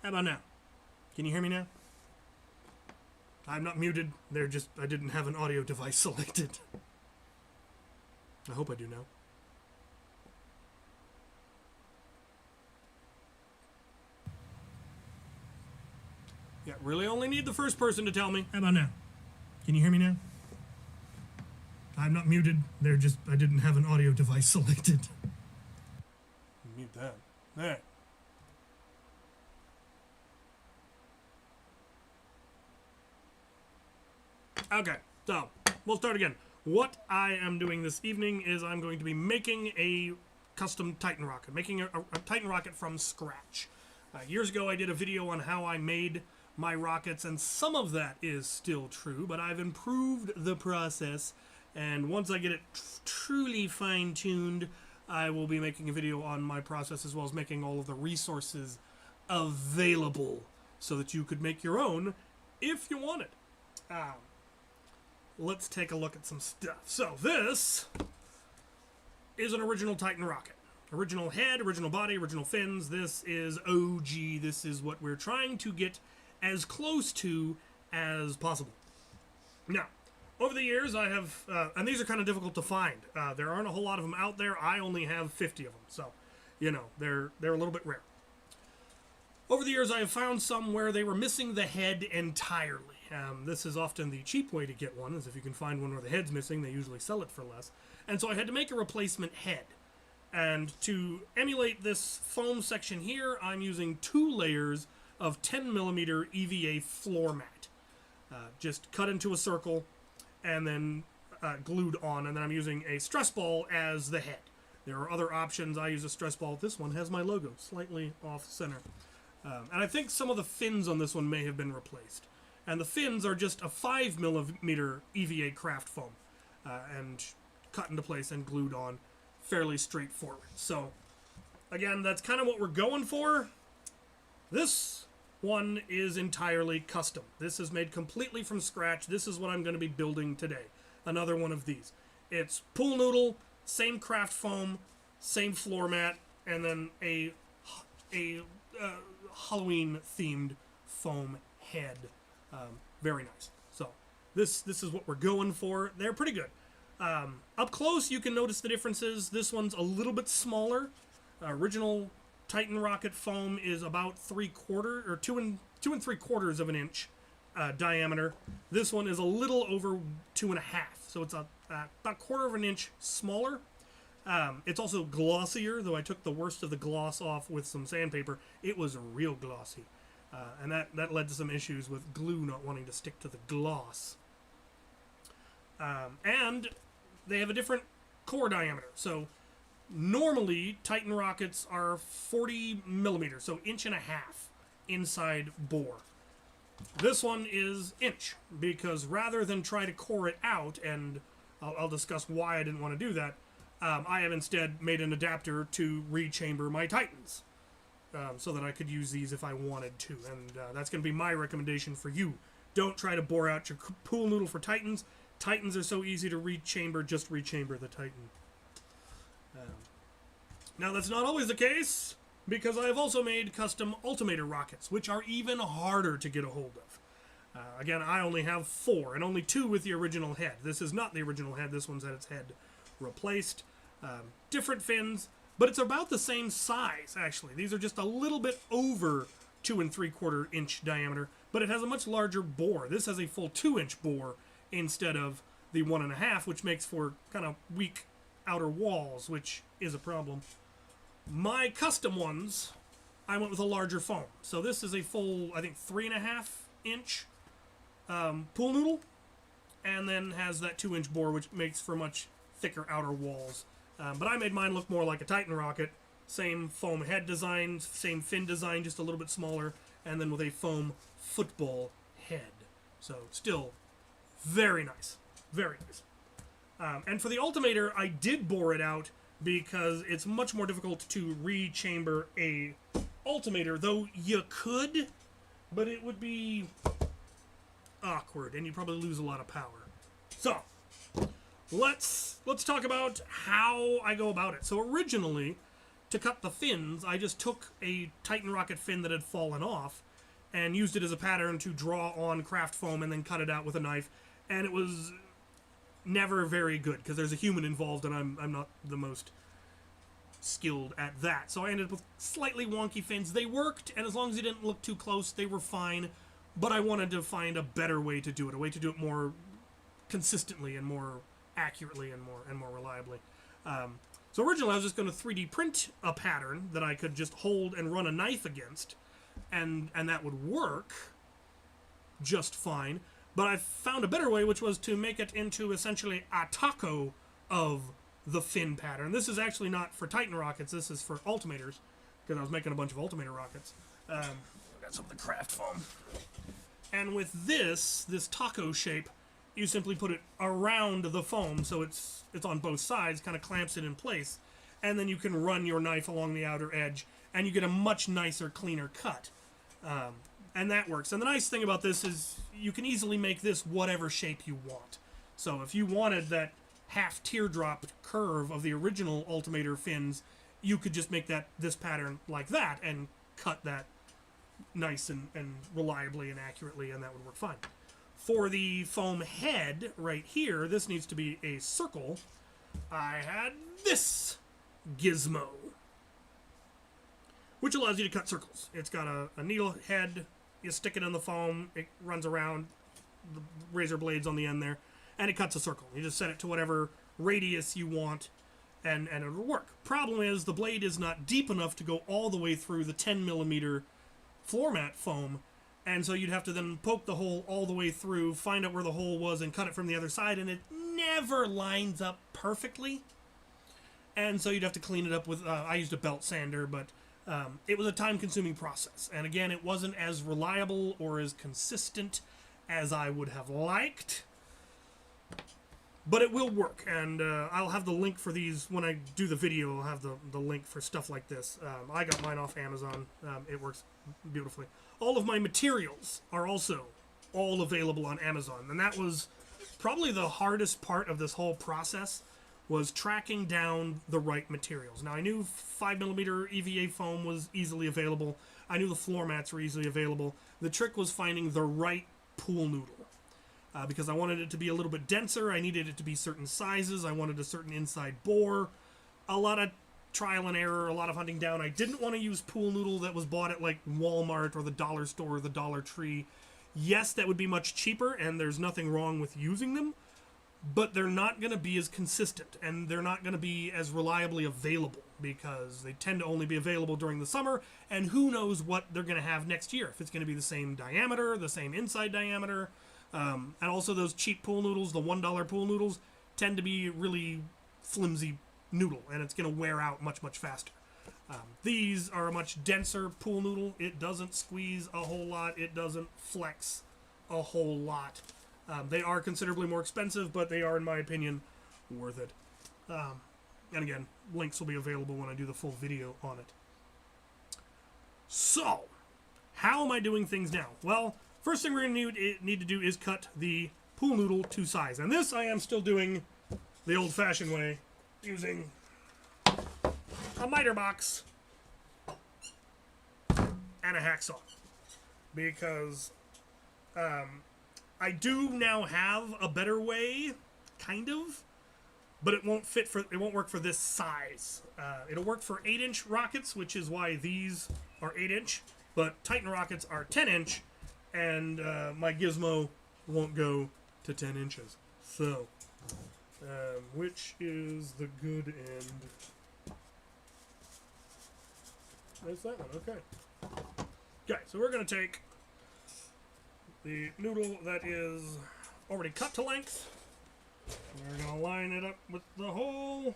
How about now? Can you hear me now? I'm not muted. I didn't have an audio device selected. I hope I do now. Yeah, really only need the first person to tell me. How about now? Can you hear me now? I'm not muted. I didn't have an audio device selected. Mute that. There. Okay, so we'll start again. What I am doing this evening is I'm going to be making a custom Titan rocket, making a Titan rocket from scratch. Years ago I did a video on how I made my rockets, and some of that is still true, but I've improved the process, and once I get it truly fine-tuned, I will be making a video on my process as well as making all of the resources available so that you could make your own if you want it. Let's take a look at some stuff. So this is an original Titan rocket. Original head, original body, original fins. This is OG. This is what we're trying to get as close to as possible. Now, over the years I have, and these are kind of difficult to find. There aren't a whole lot of them out there. I only have 50 of them. So, you know, they're a little bit rare. Over the years I have found some where they were missing the head entirely. This is often the cheap way to get one, is if you can find one where the head's missing, they usually sell it for less. And so I had to make a replacement head. And to emulate this foam section here, I'm using 2 layers of 10mm EVA floor mat. Just cut into a circle and then glued on, and then I'm using a stress ball as the head. There are other options. I use a stress ball. This one has my logo slightly off center. And I think some of the fins on this one may have been replaced. And the fins are just a 5mm EVA craft foam and cut into place and glued on, fairly straightforward. So, again, that's kind of what we're going for. This one is entirely custom. This is made completely from scratch. This is what I'm going to be building today. Another one of these. It's pool noodle, same craft foam, same floor mat, and then a Halloween-themed foam head. Very nice. So this is what we're going for. They're pretty good. Up close, you can notice the differences. This one's a little bit smaller. Original Titan rocket foam is about 3/4 or 2 3/4 of an inch diameter. This one is a little over 2.5, so it's about 1/4 of an inch smaller. It's also glossier, though I took the worst of the gloss off with some sandpaper. It was real glossy. And that led to some issues with glue not wanting to stick to the gloss. And they have a different core diameter. So normally Titan rockets are 40mm, so 1.5 inch inside bore. This one is inch, because rather than try to core it out, and I'll discuss why I didn't want to do that, I have instead made an adapter to rechamber my Titans. So that I could use these if I wanted to. And that's going to be my recommendation for you. Don't try to bore out your pool noodle for Titans. Titans are so easy to rechamber, just rechamber the Titan. Now that's not always the case, because I have also made custom Ultimator rockets, which are even harder to get a hold of. Again, I only have 4, and only 2 with the original head. This is not the original head. This one's had its head replaced. Different fins. But it's about the same size, actually. These are just a little bit over 2 3/4 inch diameter, but it has a much larger bore. This has a full 2-inch bore instead of the 1.5, which makes for kind of weak outer walls, which is a problem. My custom ones, I went with a larger foam. So this is a full, I think, 3.5 inch pool noodle, and then has that 2-inch bore, which makes for much thicker outer walls. But I made mine look more like a Titan rocket. Same foam head design, same fin design, just a little bit smaller, and then with a foam football head. So still very nice. Very nice. And for the Ultimator, I did bore it out because it's much more difficult to rechamber a Ultimator, though you could, but it would be awkward, and you'd probably lose a lot of power. So let's talk about how I go about it. So originally, to cut the fins, I just took a Titan rocket fin that had fallen off and used it as a pattern to draw on craft foam and then cut it out with a knife. And it was never very good because there's a human involved and I'm not the most skilled at that. So I ended up with slightly wonky fins. They worked, and as long as you didn't look too close, they were fine. But I wanted to find a better way to do it, a way to do it more consistently and more accurately and more reliably. So originally I was just going to 3D print a pattern that I could just hold and run a knife against, and that would work just fine. But I found a better way, which was to make it into essentially a taco of the fin pattern. This is actually not for Titan rockets. This is for altimeters, because I was making a bunch of altimeter rockets. I got some of the craft foam. And with this taco shape, you simply put it around the foam, so it's on both sides, kind of clamps it in place, and then you can run your knife along the outer edge, and you get a much nicer, cleaner cut. And that works. And the nice thing about this is you can easily make this whatever shape you want. So if you wanted that half teardrop curve of the original altimeter fins, you could just make this pattern like that and cut that nice and reliably and accurately, and that would work fine. For the foam head right here, this needs to be a circle. I had this gizmo, which allows you to cut circles. It's got a needle head. You stick it in the foam. It runs around the razor blades on the end there, and it cuts a circle. You just set it to whatever radius you want, and it'll work. Problem is, the blade is not deep enough to go all the way through the 10mm floor mat foam, and so you'd have to then poke the hole all the way through, find out where the hole was, and cut it from the other side, and it never lines up perfectly. And so you'd have to clean it up with, I used a belt sander, but it was a time-consuming process. And again, it wasn't as reliable or as consistent as I would have liked. But it will work, and I'll have the link for these when I do the video. I'll have the link for stuff like this. I got mine off Amazon. It works beautifully. All of my materials are also all available on Amazon, and that was probably the hardest part of this whole process, was tracking down the right materials. Now, I knew 5mm EVA foam was easily available. I knew the floor mats were easily available. The trick was finding the right pool noodle. Because I wanted it to be a little bit denser, I needed it to be certain sizes, I wanted a certain inside bore. A lot of trial and error, a lot of hunting down. I didn't want to use pool noodle that was bought at like Walmart or the dollar store or the Dollar Tree. Yes, that would be much cheaper, and there's nothing wrong with using them, but they're not going to be as consistent, and they're not going to be as reliably available, because they tend to only be available during the summer, and who knows what they're going to have next year. If it's going to be the same diameter, the same inside diameter. And also those cheap pool noodles, the $1 pool noodles, tend to be really flimsy noodle, and it's going to wear out much, much faster. These are a much denser pool noodle. It doesn't squeeze a whole lot. It doesn't flex a whole lot. They are considerably more expensive, but they are, in my opinion, worth it. And again, links will be available when I do the full video on it. So, how am I doing things now? Well, first thing we're going to need to do is cut the pool noodle to size. And this I am still doing the old-fashioned way, using a miter box and a hacksaw. Because I do now have a better way, kind of, but it won't work for this size. It'll work for 8-inch rockets, which is why these are 8-inch, but Titan rockets are 10-inch. And my gizmo won't go to 10 inches. So, which is the good end? That's that one, okay. Okay, so we're going to take the noodle that is already cut to length. We're going to line it up with the hole.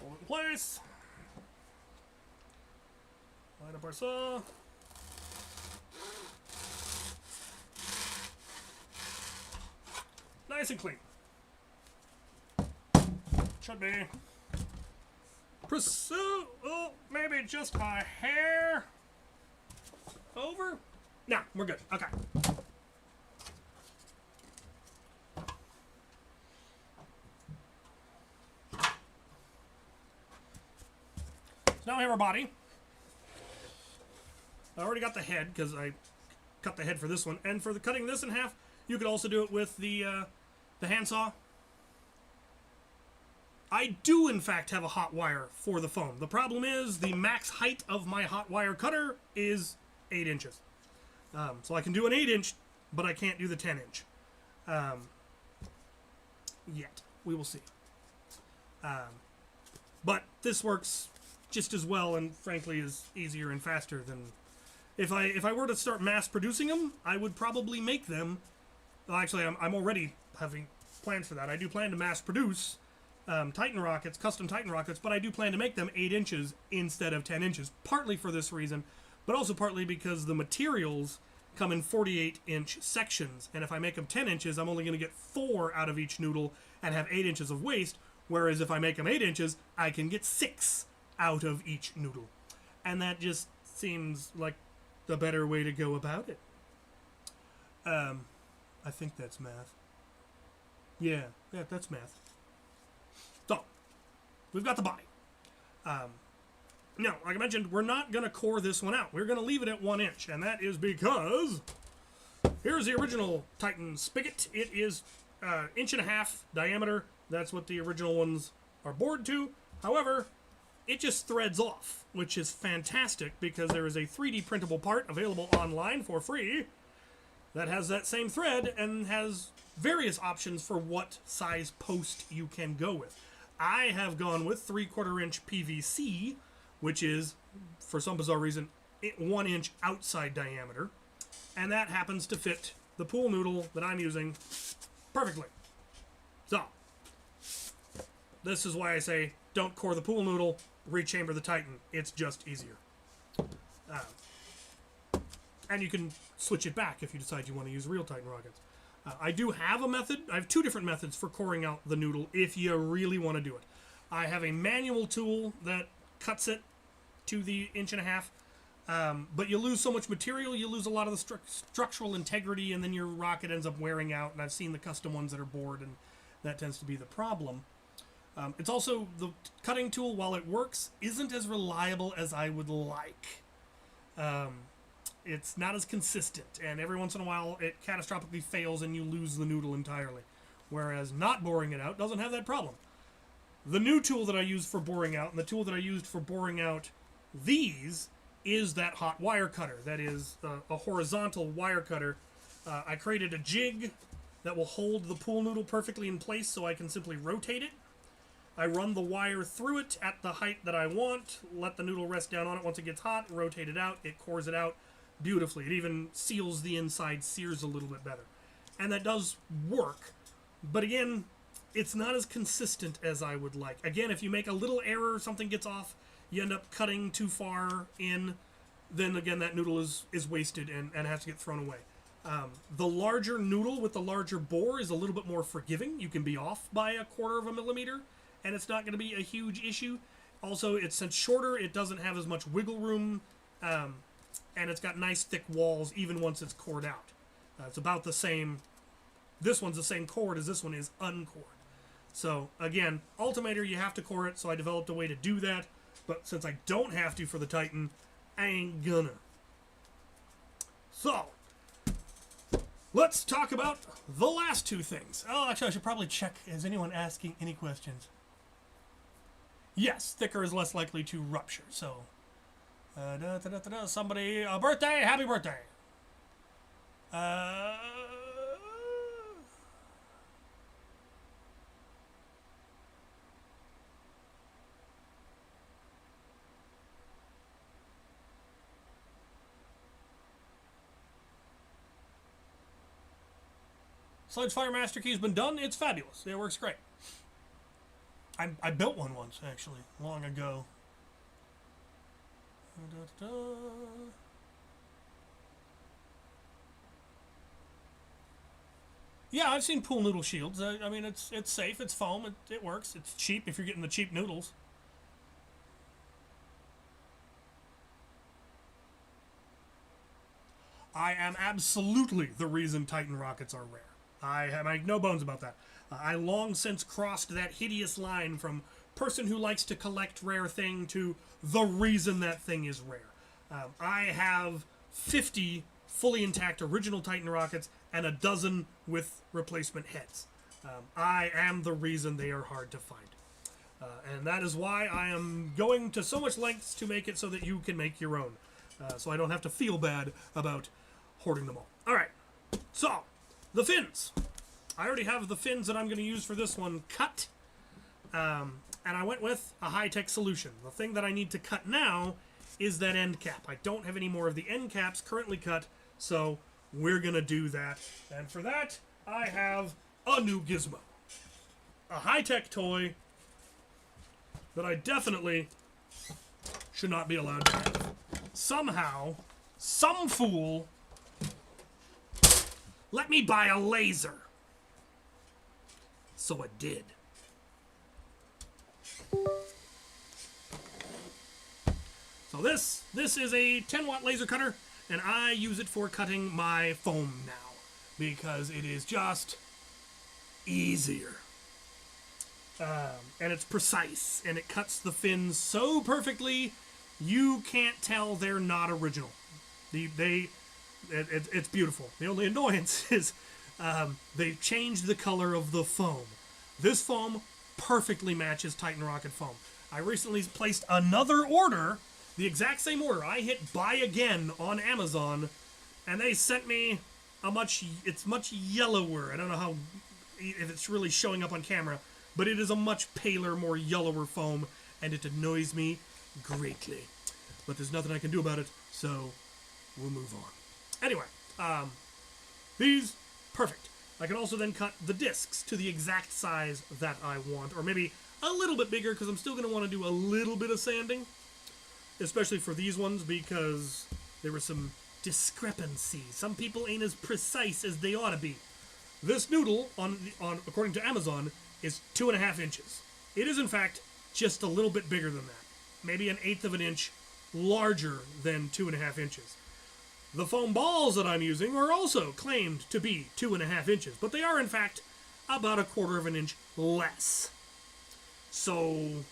Pull it in place. Line up our saw. Nice and clean. Should be. Pursue. Oh, maybe just a hair over. No, we're good. Okay. now we have our body. I already got the head because I cut the head for this one. And for the cutting this in half, you could also do it with the handsaw. I do, in fact, have a hot wire for the foam. The problem is the max height of my hot wire cutter is 8 inches. So I can do an 8-inch, but I can't do the 10-inch. Yet. We will see. But this works just as well and, frankly, is easier and faster than... If I were to start mass producing them, I would probably make them... Well, actually, I'm already having plans for that. I do plan to mass produce Titan rockets, custom Titan rockets, but I do plan to make them 8 inches instead of 10 inches, partly for this reason, but also partly because the materials come in 48-inch sections, and if I make them 10 inches, I'm only going to get 4 out of each noodle and have 8 inches of waste, whereas if I make them 8 inches, I can get 6 out of each noodle. And that just seems like the better way to go about it. I think that's math. Yeah, that's math. So, we've got the body. Now, like I mentioned, we're not going to core this one out. We're going to leave it at 1 inch, and that is because here's the original Titan spigot. It is 1.5 inches diameter. That's what the original ones are bored to. However, it just threads off, which is fantastic because there is a 3D printable part available online for free that has that same thread and has various options for what size post you can go with. I have gone with 3/4 inch PVC, which is, for some bizarre reason, 1 inch outside diameter, and that happens to fit the pool noodle that I'm using perfectly. So, this is why I say don't core the pool noodle, rechamber the Titan. It's just easier. And you can switch it back if you decide you want to use real Titan rockets. I do have a method. I have 2 different methods for coring out the noodle if you really want to do it. I have a manual tool that cuts it to the 1.5 inches, but you lose so much material, you lose a lot of the structural integrity, and then your rocket ends up wearing out, and I've seen the custom ones that are bored, and that tends to be the problem. It's also, the cutting tool, while it works, isn't as reliable as I would like. It's not as consistent, and every once in a while it catastrophically fails and you lose the noodle entirely. Whereas not boring it out doesn't have that problem. The new tool that I use for boring out, and the tool that I used for boring out these, is that hot wire cutter. That is a horizontal wire cutter. I created a jig that will hold the pool noodle perfectly in place so I can simply rotate it. I run the wire through it at the height that I want, let the noodle rest down on it once it gets hot, rotate it out, it cores it out beautifully. It even seals the inside, sears a little bit better. And that does work. But again, it's not as consistent as I would like. Again, if you make a little error, something gets off, you end up cutting too far in, then again that noodle is wasted and has to get thrown away. The larger noodle with the larger bore is a little bit more forgiving. You can be off by 1/4 millimeter, and it's not going to be a huge issue. Also, since shorter, it doesn't have as much wiggle room, and it's got nice thick walls even once it's cored out. It's about the same. This one's the same cord as this one is uncored. So again, Ultimator, you have to core it, so I developed a way to do that. But since I don't have to for the Titan, I ain't gonna. So, let's talk about the last 2 things. Oh, actually, I should probably check. Is anyone asking any questions? Yes, thicker is less likely to rupture. So, somebody, a birthday, happy birthday. Sledge Fire Master Key's been done. It's fabulous. It works great. I built one once, actually, long ago. Yeah, I've seen pool noodle shields. I mean, it's safe, it's foam, it works. It's cheap if you're getting the cheap noodles. I am absolutely the reason Titan rockets are rare. I make no bones about that. I long since crossed that hideous line from person who likes to collect rare thing to the reason that thing is rare. I have 50 fully intact original Titan rockets and a dozen with replacement heads. I am the reason they are hard to find. And that is why I am going to so much lengths to make it so that you can make your own. So I don't have to feel bad about hoarding them all. Alright, so, the fins. I already have the fins that I'm going to use for this one cut. And I went with a high-tech solution. The thing that I need to cut now is that end cap. I don't have any more of the end caps currently cut, so we're going to do that. And for that, I have a new gizmo. A high-tech toy that I definitely should not be allowed to have. Somehow, some fool let me buy a laser. So I did. So this is a 10-watt laser cutter, and I use it for cutting my foam now because it is just easier. And it's precise, and it cuts the fins so perfectly you can't tell they're not original. It's beautiful. The only annoyance is they've changed the color of the foam. This foam perfectly matches Titan Rocket foam. I recently placed another order, the exact same order. I hit buy again on Amazon, and they sent me it's much yellower. I don't know if it's really showing up on camera, but it is a much paler, more yellower foam, and it annoys me greatly. But there's nothing I can do about it, so we'll move on. Anyway, these, perfect. I can also then cut the discs to the exact size that I want, or maybe a little bit bigger, because I'm still going to want to do a little bit of sanding, especially for these ones, because there were some discrepancies. Some people ain't as precise as they ought to be. This noodle, on according to Amazon, is 2.5 inches. It is, in fact, just a little bit bigger than that. Maybe 1/8 of an inch larger than 2.5 inches. The foam balls that I'm using are also claimed to be 2.5 inches, but they are, in fact, about 1/4 of an inch less. So,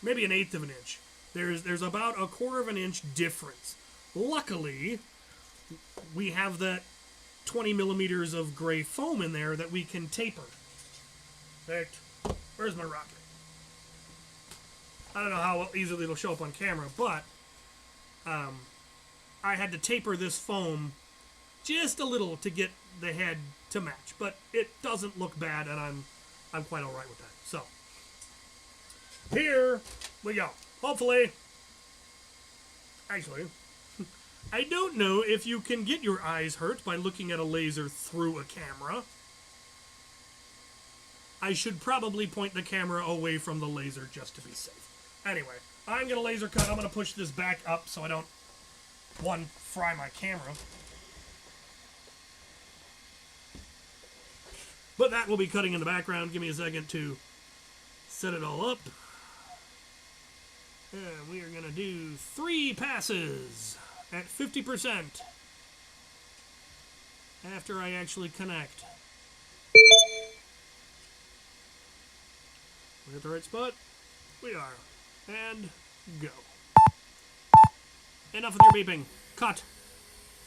maybe 1/8 of an inch. There's about 1/4 of an inch difference. Luckily, we have that 20 millimeters of gray foam in there that we can taper. In fact, where's my rocket? I don't know how easily it'll show up on camera, but I had to taper this foam just a little to get the head to match, but it doesn't look bad, and I'm quite all right with that. So here we go. Hopefully, actually, I don't know if you can get your eyes hurt by looking at a laser through a camera. I should probably point the camera away from the laser just to be safe. Anyway, I'm going to laser cut. I'm going to push this back up so I don't, fry my camera. But that will be cutting in the background. Give me a second to set it all up. And we are going to do 3 passes at 50% after I actually connect. We're at the right spot. We are. And go. Enough with your beeping. Cut.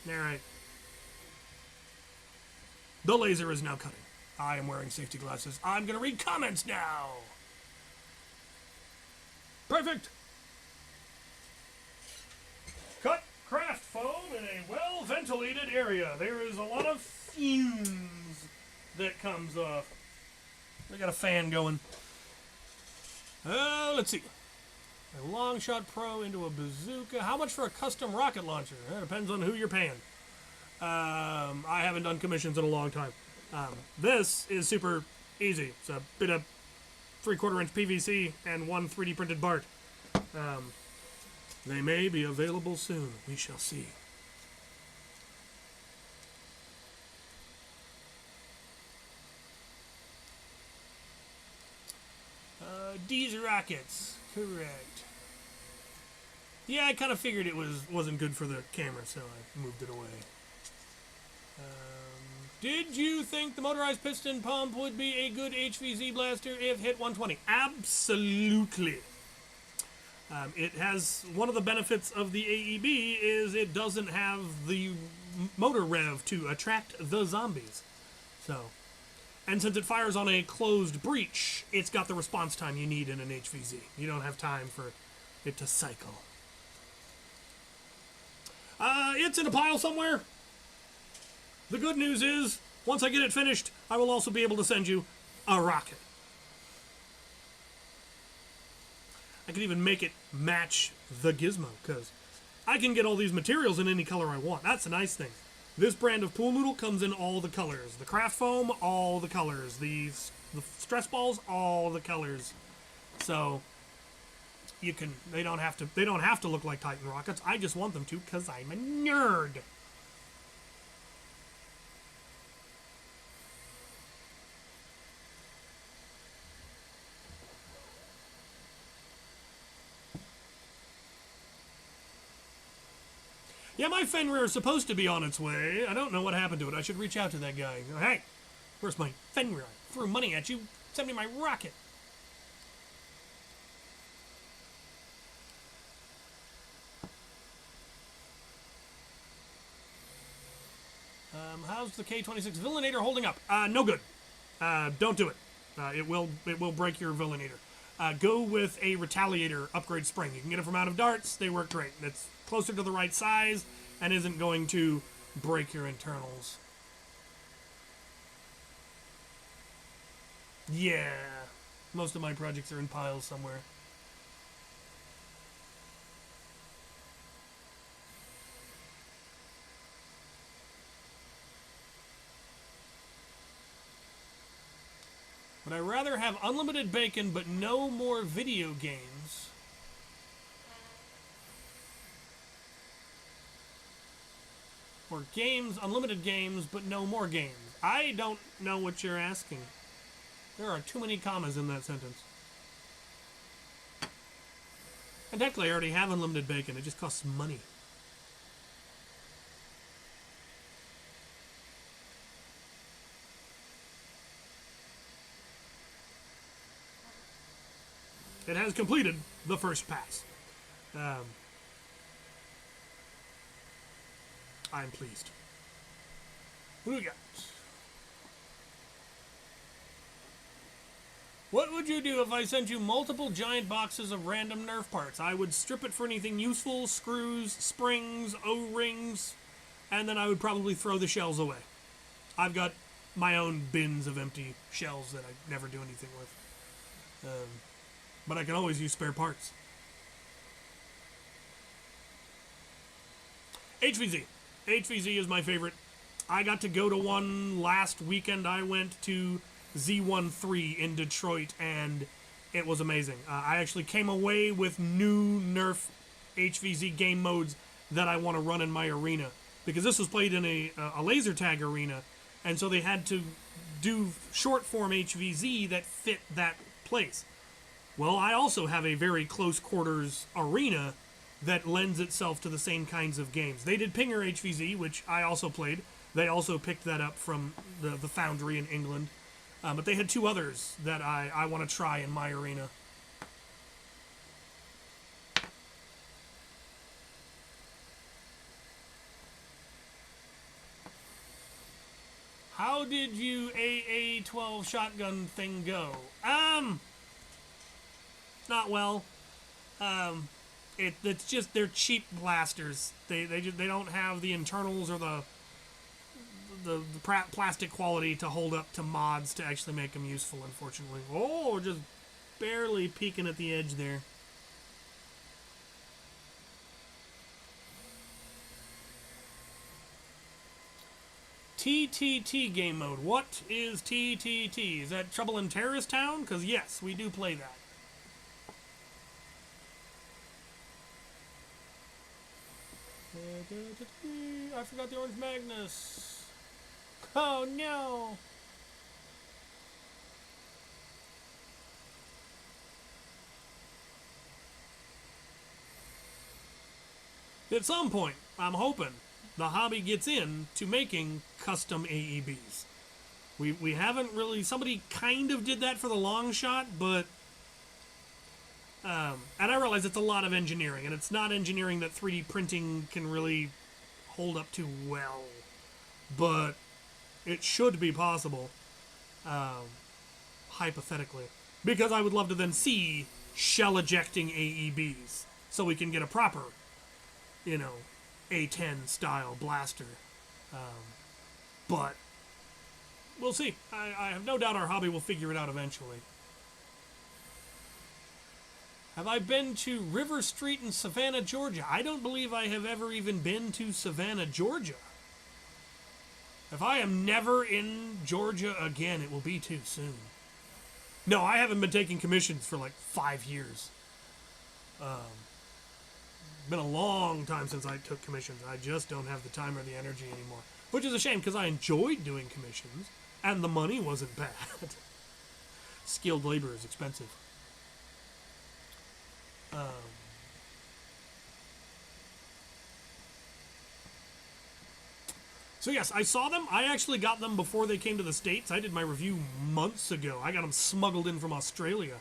Alright. The laser is now cutting. I am wearing safety glasses. I'm going to read comments now. Perfect. Cut craft foam in a well-ventilated area. There is a lot of fumes that comes off. We got a fan going. Let's see. A long shot pro into a bazooka. How much for a custom rocket launcher? It depends on who you're paying. I haven't done commissions in a long time. This is super easy. It's a bit of 3/4 inch PVC and 1 3D printed BART. They may be available soon. We shall see. These rockets. Correct. Yeah, I kind of figured it wasn't good for the camera, so I moved it away. Did you think the motorized piston pump would be a good HVZ blaster if hit 120? Absolutely. It has one of the benefits of the AEB is it doesn't have the motor rev to attract the zombies. So, and since it fires on a closed breech, it's got the response time you need in an HVZ. You don't have time for it to cycle. It's in a pile somewhere. The good news is, once I get it finished, I will also be able to send you a rocket. I can even make it match the gizmo, because I can get all these materials in any color I want. That's a nice thing. This brand of pool noodle comes in all the colors. The craft foam, all the colors. The stress balls, all the colors. So you can they don't have to look like Titan rockets. I just want them to because I'm a nerd. Yeah, my Fenrir is supposed to be on its way. I don't know what happened to it. I should reach out to that guy. Hey, where's my Fenrir? I threw money at you. Send me my rocket. How's the K-26 Villainator holding up? No good. Don't do it. It will break your Villainator. Go with a Retaliator upgrade spring. You can get them from Out of Darts. They work great. It's closer to the right size and isn't going to break your internals. Yeah. Most of my projects are in piles somewhere. Would I rather have unlimited bacon but no more video games? Or games, unlimited games, but no more games? I don't know what you're asking. There are too many commas in that sentence. And technically I already have unlimited bacon. It just costs money. It has completed the first pass. I'm pleased. Who do we got? What would you do if I sent you multiple giant boxes of random Nerf parts? I would strip it for anything useful, screws, springs, O-rings, and then I would probably throw the shells away. I've got my own bins of empty shells that I never do anything with. But I can always use spare parts. HVZ. HVZ is my favorite. I got to go to one last weekend. I went to Z13 in Detroit, and it was amazing. I actually came away with new Nerf HVZ game modes that I want to run in my arena. Because this was played in a laser tag arena, and so they had to do short form HVZ that fit that place. Well, I also have a very close quarters arena that lends itself to the same kinds of games. They did Pinger HVZ, which I also played. They also picked that up from the Foundry in England. But they had two others that I want to try in my arena. How did you AA-12 shotgun thing go? Not well. It's just they're cheap blasters. They don't have the internals or the plastic quality to hold up to mods to actually make them useful. Unfortunately, oh, just barely peeking at the edge there. TTT game mode. What is TTT? Is that Trouble in Terrorist Town? Because yes, we do play that. I forgot the Orange Magnus. Oh no! At some point, I'm hoping. the hobby gets into making custom AEBs. We haven't really... Somebody kind of did that for the long shot, but... and I realize it's a lot of engineering, and it's not engineering that 3D printing can really hold up to well. But it should be possible, hypothetically. Because I would love to then see shell-ejecting AEBs, so we can get a proper, A10 style blaster. But we'll see. I have no doubt our hobby will figure it out eventually. Have I been to River Street in Savannah, Georgia? I don't believe I have ever even been to Savannah, Georgia. If I am never in Georgia again, it will be too soon. No, I haven't been taking commissions for like 5 years. Been a long time since I took commissions. I just don't have the time or the energy anymore. Which is a shame, because I enjoyed doing commissions, and the money wasn't bad. Skilled labor is expensive. So yes, I saw them. I actually got them before they came to the States. I did my review months ago. I got them smuggled in from Australia.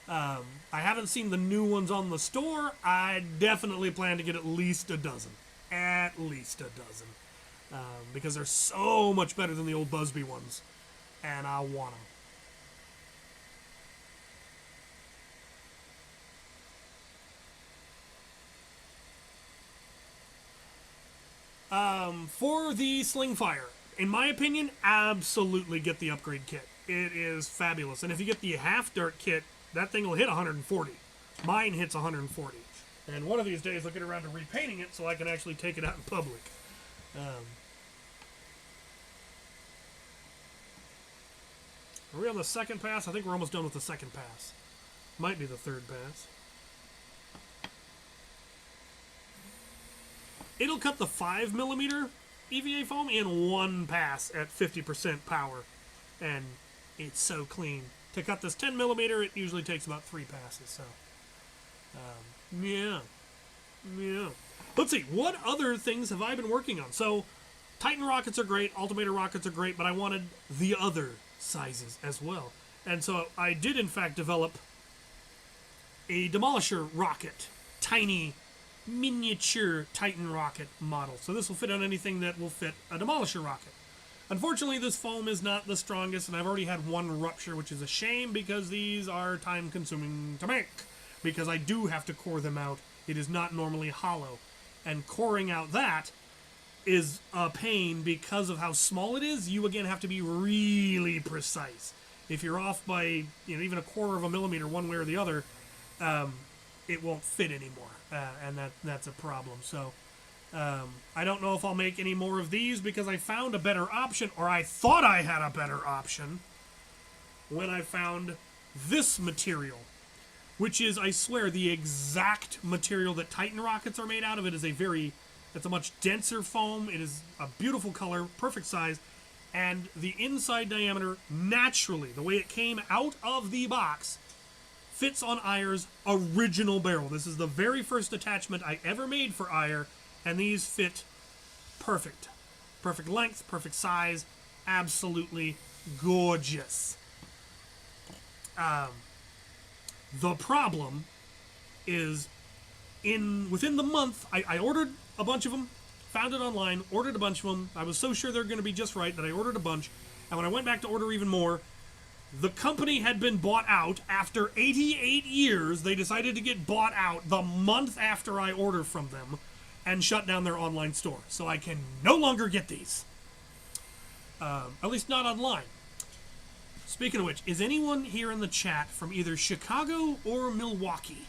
I haven't seen the new ones on the store. I definitely plan to get at least a dozen. At least a dozen. Because they're so much better than the old Busby ones. And I want them. For the Sling Fire, in my opinion, absolutely get the upgrade kit. It is fabulous. And if you get the half dirt kit, that thing will hit 140. Mine hits 140. And one of these days I'll get around to repainting it so I can actually take it out in public. Are we on the second pass? I think we're almost done with the second pass. Might be the third pass. It'll cut the 5mm EVA foam in one pass at 50% power. And it's so clean. To cut this 10mm, it usually takes about 3 passes. So, yeah. Let's see. What other things have I been working on? So, Titan rockets are great. Altimeter rockets are great. But I wanted the other sizes as well. And so I did, in fact, develop a Demolisher rocket. Tiny miniature Titan rocket model. So this will fit on anything that will fit a Demolisher rocket. Unfortunately, this foam is not the strongest, and I've already had one rupture, which is a shame because these are time-consuming to make. Because I do have to core them out. It is not normally hollow. And coring out that is a pain because of how small it is. You, again, have to be really precise. If you're off by, even a quarter of a millimeter one way or the other, it won't fit anymore. And that's a problem. So I don't know if I'll make any more of these because I found a better option, or I thought I had a better option when I found this material, which is, I swear, the exact material that Titan rockets are made out of. It's a much denser foam. It is a beautiful color, perfect size, and the inside diameter, naturally, the way it came out of the box, fits on Eyre's original barrel. This is the very first attachment I ever made for Eyre, and these fit perfect. Perfect length, perfect size, absolutely gorgeous. The problem is, within the month, I ordered a bunch of them, found it online, ordered a bunch of them. I was so sure they're going to be just right that I ordered a bunch, and when I went back to order even more, the company had been bought out. After 88 years, they decided to get bought out the month after I ordered from them and shut down their online store. So I can no longer get these. At least not online. Speaking of which, is anyone here in the chat from either Chicago or Milwaukee?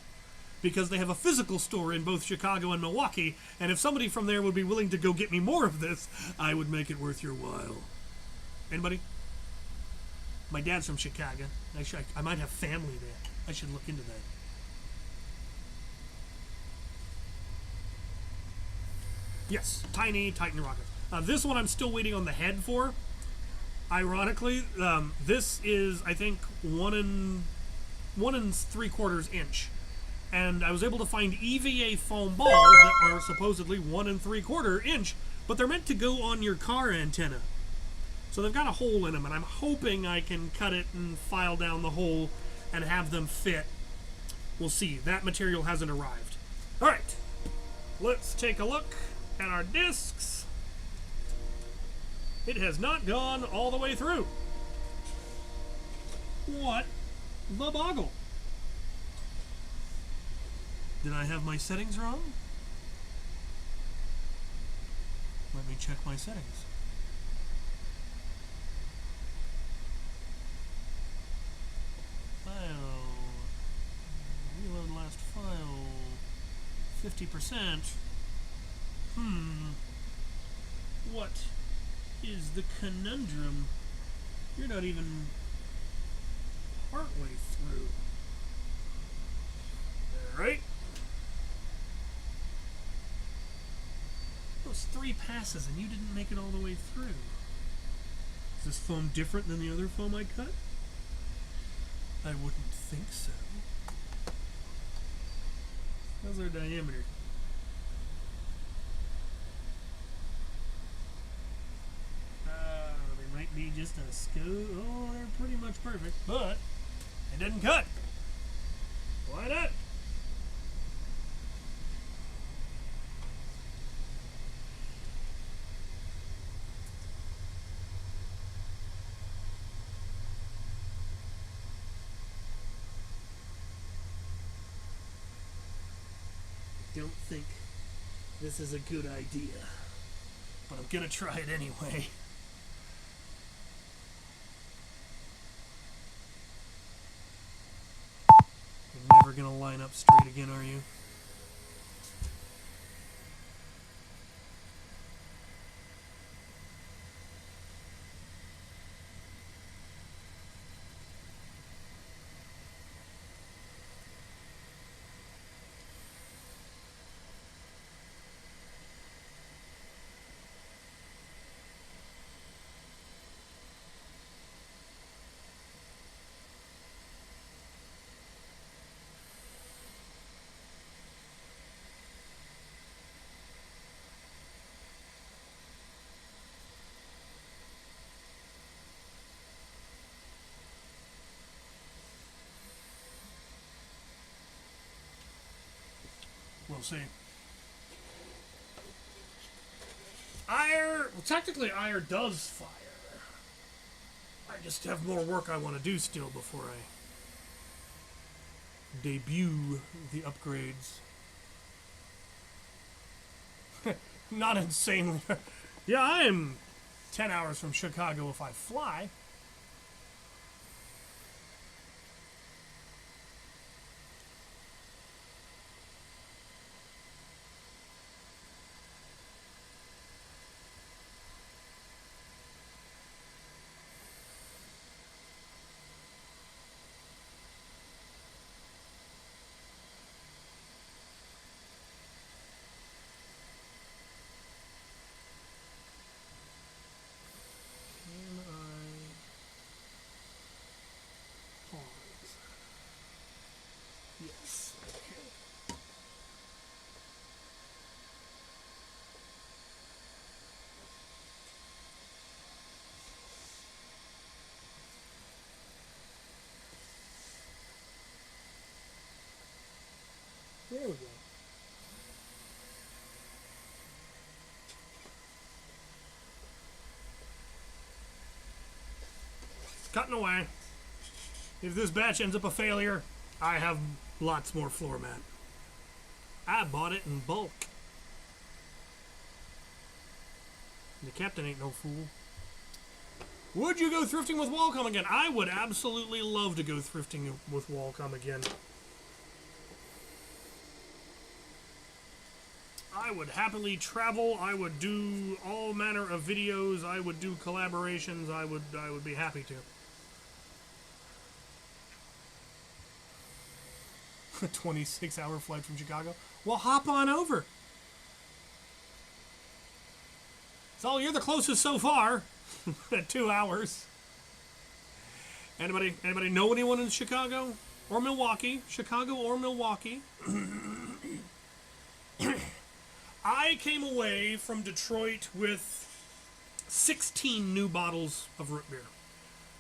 Because they have a physical store in both Chicago and Milwaukee, and if somebody from there would be willing to go get me more of this, I would make it worth your while. Anybody? My dad's from Chicago. I might have family there. I should look into that. Yes, tiny Titan rockets. This one I'm still waiting on the head for. Ironically, this is, I think, 1 3/4 inch. And I was able to find EVA foam balls that are supposedly 1 3/4 inch, but they're meant to go on your car antenna. So they've got a hole in them, and I'm hoping I can cut it and file down the hole and have them fit. We'll see. That material hasn't arrived. All right, let's take a look at our discs. It has not gone all the way through. What the boggle? Did I have my settings wrong? Let me check my settings. File. Reload last file. 50%. What is the conundrum? You're not even partway through. Alright. Those 3 passes and you didn't make it all the way through. Is this foam different than the other foam I cut? I wouldn't think so. How's our diameter? They might be just a scope. Oh, they're pretty much perfect, but it didn't cut. Why not? I don't think this is a good idea, but I'm gonna try it anyway. You're never gonna line up straight again, are you? We'll see. Well, technically Ire does fire. I just have more work I want to do still before I debut the upgrades. Not insanely. Yeah, I am 10 hours from Chicago if I fly. Yes. Okay. There we go. Cutting away. If this batch ends up a failure, I have lots more floor mat. I bought it in bulk. The captain ain't no fool. Would you go thrifting with Wallcom again? I would absolutely love to go thrifting with Wallcom again. I would happily travel. I would do all manner of videos. I would do collaborations. I would be happy to. 26-hour flight from Chicago. Well, hop on over. So you're the closest so far at 2 hours. Anybody know anyone in Chicago or Milwaukee? Chicago or Milwaukee? I came away from Detroit with 16 new bottles of root beer.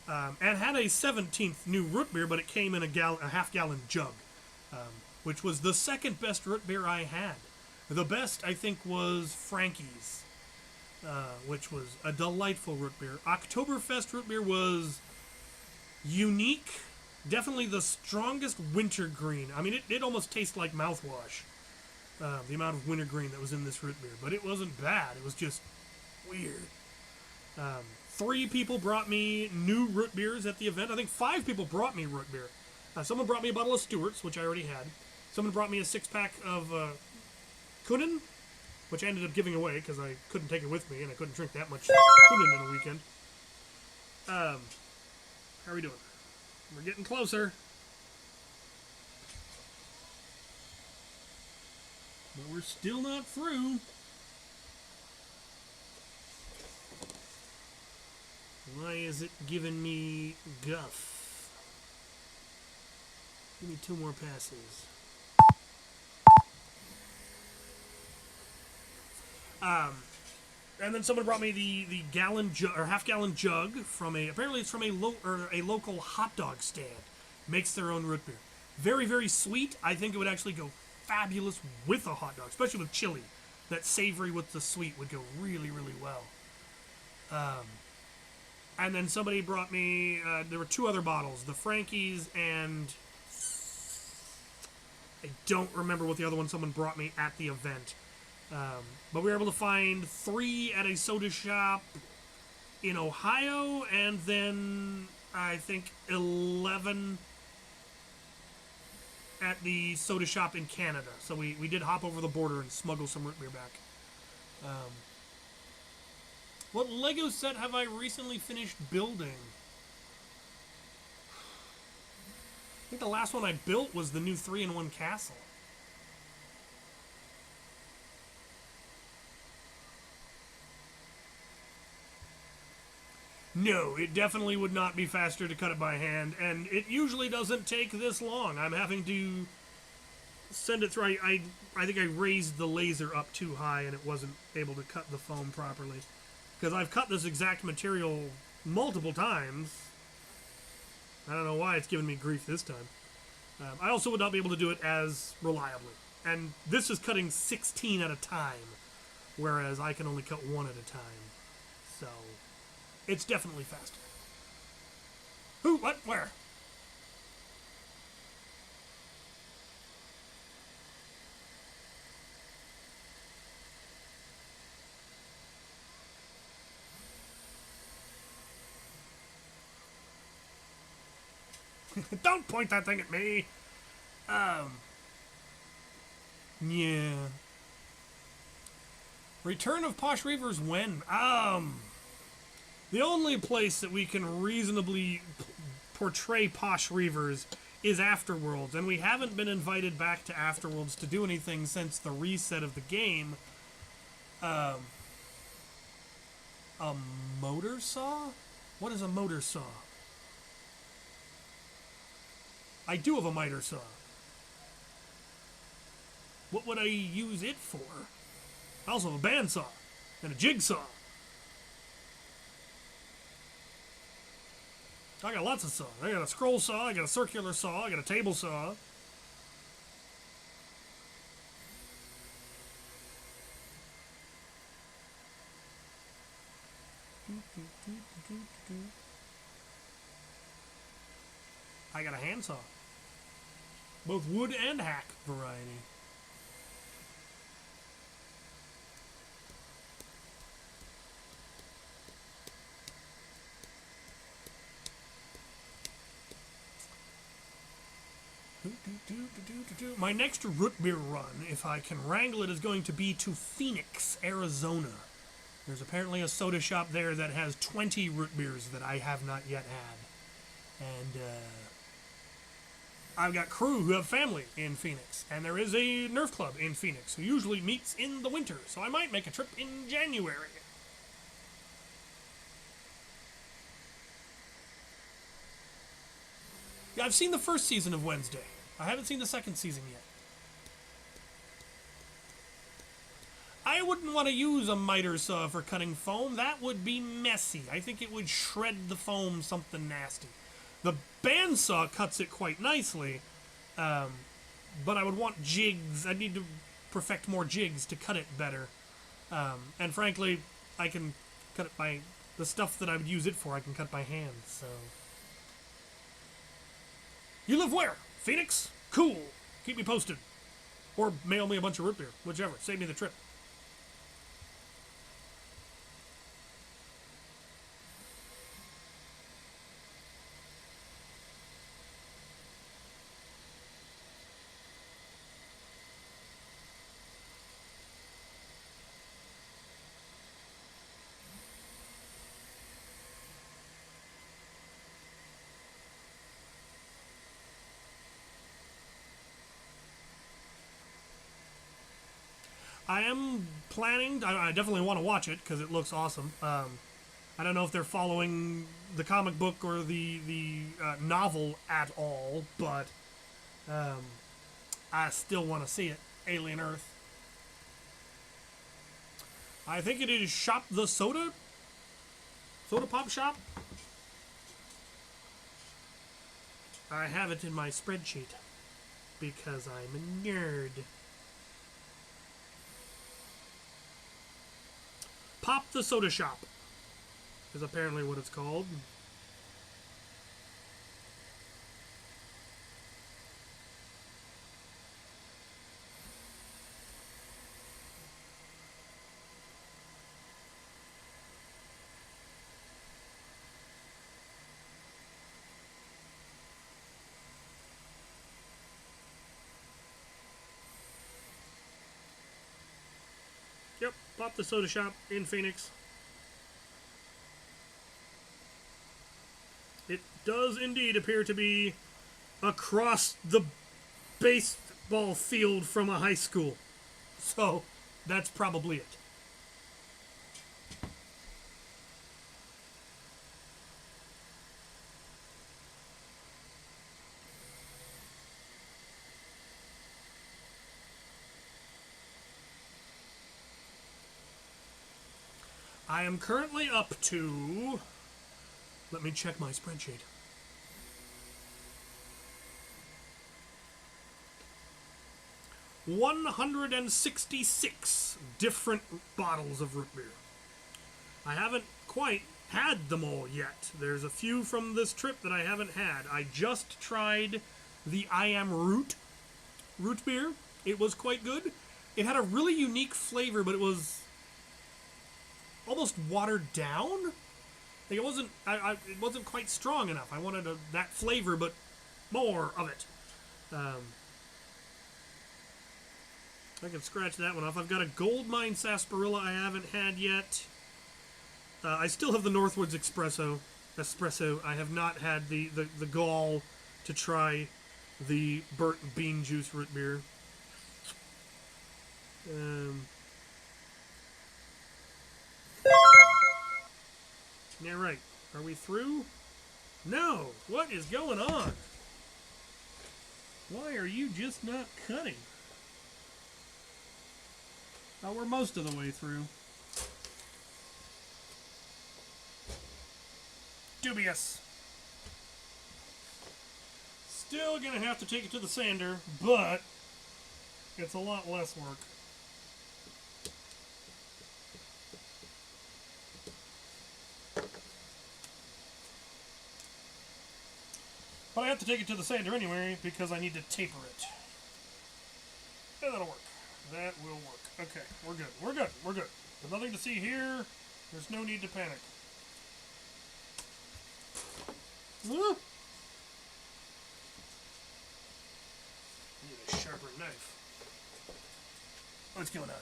And had a 17th new root beer, but it came in a half-gallon jug, which was the second best root beer I had. The best, I think, was Frankie's, which was a delightful root beer. Oktoberfest root beer was unique, definitely the strongest wintergreen. I mean, it almost tastes like mouthwash, the amount of wintergreen that was in this root beer. But it wasn't bad, it was just weird. 3 people brought me new root beers at the event. I think 5 people brought me root beer. Someone brought me a bottle of Stewart's, which I already had. Someone brought me a 6-pack of Kunin, which I ended up giving away because I couldn't take it with me and I couldn't drink that much Kunin in a weekend. How are we doing? We're getting closer. But we're still not through. Why is it giving me guff? Give me 2 more passes. And then someone brought me the gallon jug or half-gallon jug from apparently it's from a local hot dog stand. Makes their own root beer. Very, very sweet. I think it would actually go fabulous with a hot dog, especially with chili. That savory with the sweet would go really, really well. And then somebody brought me, there were 2 other bottles, the Frankie's and I don't remember what the other one someone brought me at the event. But we were able to find 3 at a soda shop in Ohio and then I think 11 at the soda shop in Canada. So we did hop over the border and smuggle some root beer back. What Lego set have I recently finished building? I think the last one I built was the new 3-in-1 castle. No, it definitely would not be faster to cut it by hand, and it usually doesn't take this long. I'm having to send it through. I think I raised the laser up too high and it wasn't able to cut the foam properly. Because I've cut this exact material multiple times. I don't know why it's giving me grief this time. I also would not be able to do it as reliably. And this is cutting 16 at a time, whereas I can only cut 1 at a time. So, it's definitely faster. Who? What? Where? Don't point that thing at me. Yeah. Return of Posh Reavers when? The only place that we can reasonably portray Posh Reavers is Afterworlds, and we haven't been invited back to Afterworlds to do anything since the reset of the game. A motor saw? What is a motor saw? I do have a miter saw. What would I use it for? I also have a bandsaw and a jigsaw. I got lots of saws. I got a scroll saw, I got a circular saw, I got a table saw. I got a handsaw. Both wood and hack variety. My next root beer run, if I can wrangle it, is going to be to Phoenix, Arizona. There's apparently a soda shop there that has 20 root beers that I have not yet had. And I've got crew who have family in Phoenix. And there is a Nerf club in Phoenix who usually meets in the winter. So I might make a trip in January. Yeah, I've seen the first season of Wednesday. I haven't seen the second season yet. I wouldn't want to use a miter saw for cutting foam. That would be messy. I think it would shred the foam something nasty. The bandsaw cuts it quite nicely, but I would want jigs. I'd need to perfect more jigs to cut it better. And frankly, I can cut it by the stuff that I would use it for. I can cut by hand. So, you live where? Phoenix? Cool. Keep me posted, or mail me a bunch of root beer, whichever. Save me the trip. I am planning. I definitely want to watch it because it looks awesome. I don't know if they're following the comic book or the novel at all, but I still want to see it. Alien Earth. I think it is Shop the Soda Pop Shop. I have it in my spreadsheet because I'm a nerd. Pop the Soda Shop is apparently what it's called. Yep, Pop the Soda Shop in Phoenix. It does indeed appear to be across the baseball field from a high school. So, that's probably it. I am currently up to... Let me check my spreadsheet. $166 different bottles of root beer. I haven't quite had them all yet. There's a few from this trip that I haven't had. I just tried the I Am Root beer. It was quite good. It had a really unique flavor, but it was almost watered down. Like it wasn't. It wasn't quite strong enough. I wanted that flavor, but more of it. I can scratch that one off. I've got a Goldmine Sarsaparilla I haven't had yet. I still have the Northwoods Espresso. I have not had the gall to try the burnt bean juice root beer. Yeah, right. Are we through? No! What is going on? Why are you just not cutting? Oh, we're most of the way through. Dubious. Still gonna have to take it to the sander, but it's a lot less work. But I have to take it to the sander anyway because I need to taper it. Yeah, that'll work. That will work. Okay, we're good. We're good. We're good. There's nothing to see here. There's no need to panic. Need a sharper knife. What's going on?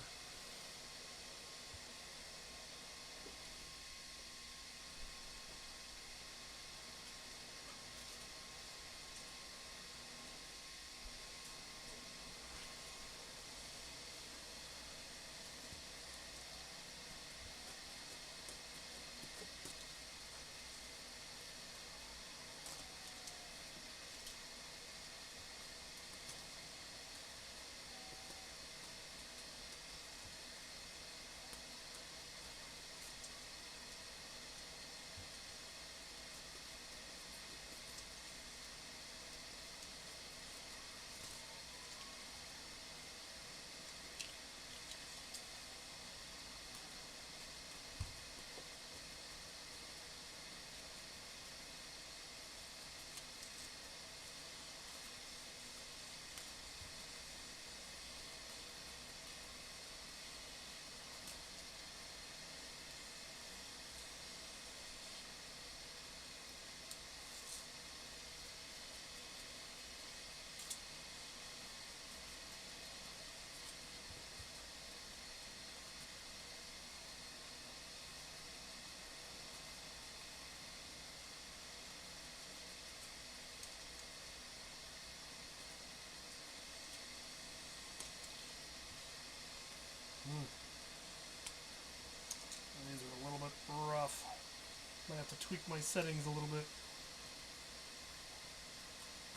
my settings a little bit.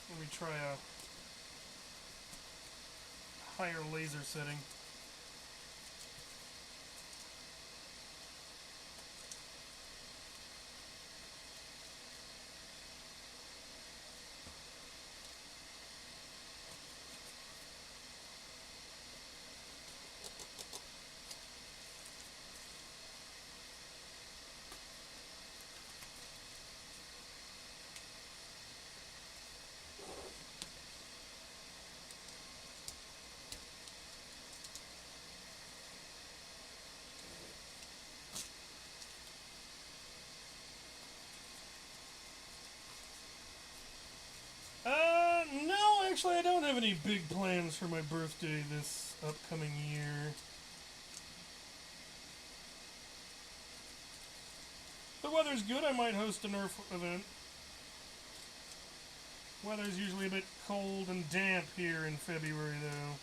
Let me try a higher laser setting. No, actually I don't have any big plans for my birthday this upcoming year. The weather's good, I might host a Nerf event. Weather's usually a bit cold and damp here in February, though.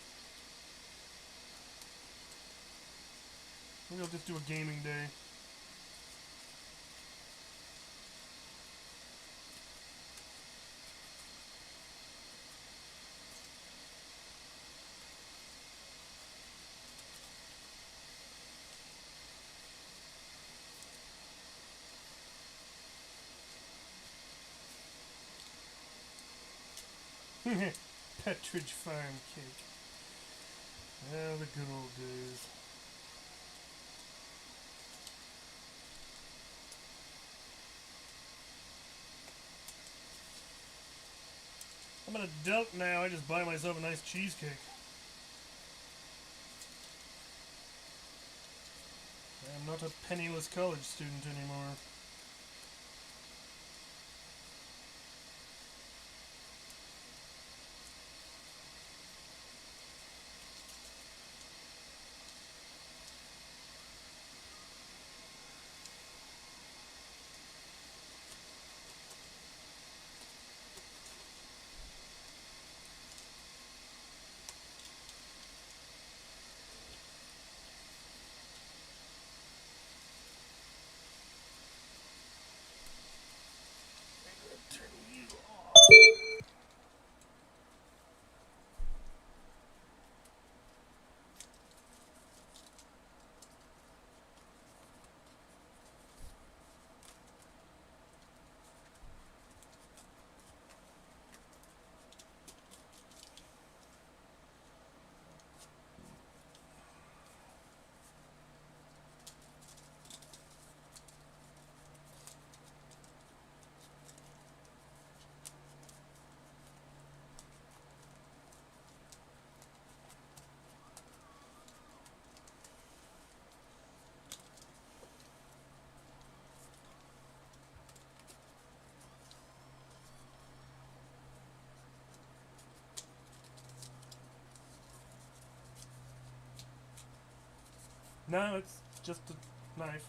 Maybe I'll just do a gaming day. Petridge Farm cake. Ah, the good old days. I'm an adult now, I just buy myself a nice cheesecake. I'm not a penniless college student anymore. No, it's just a knife.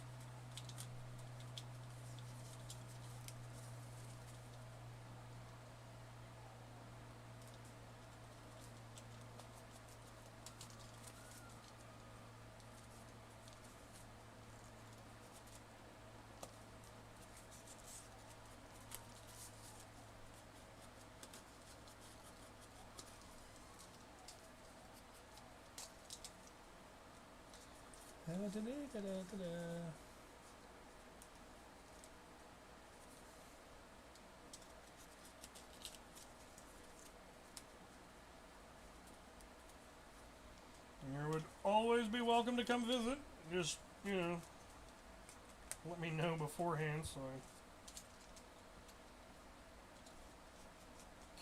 You would always be welcome to come visit. Just, let me know beforehand so I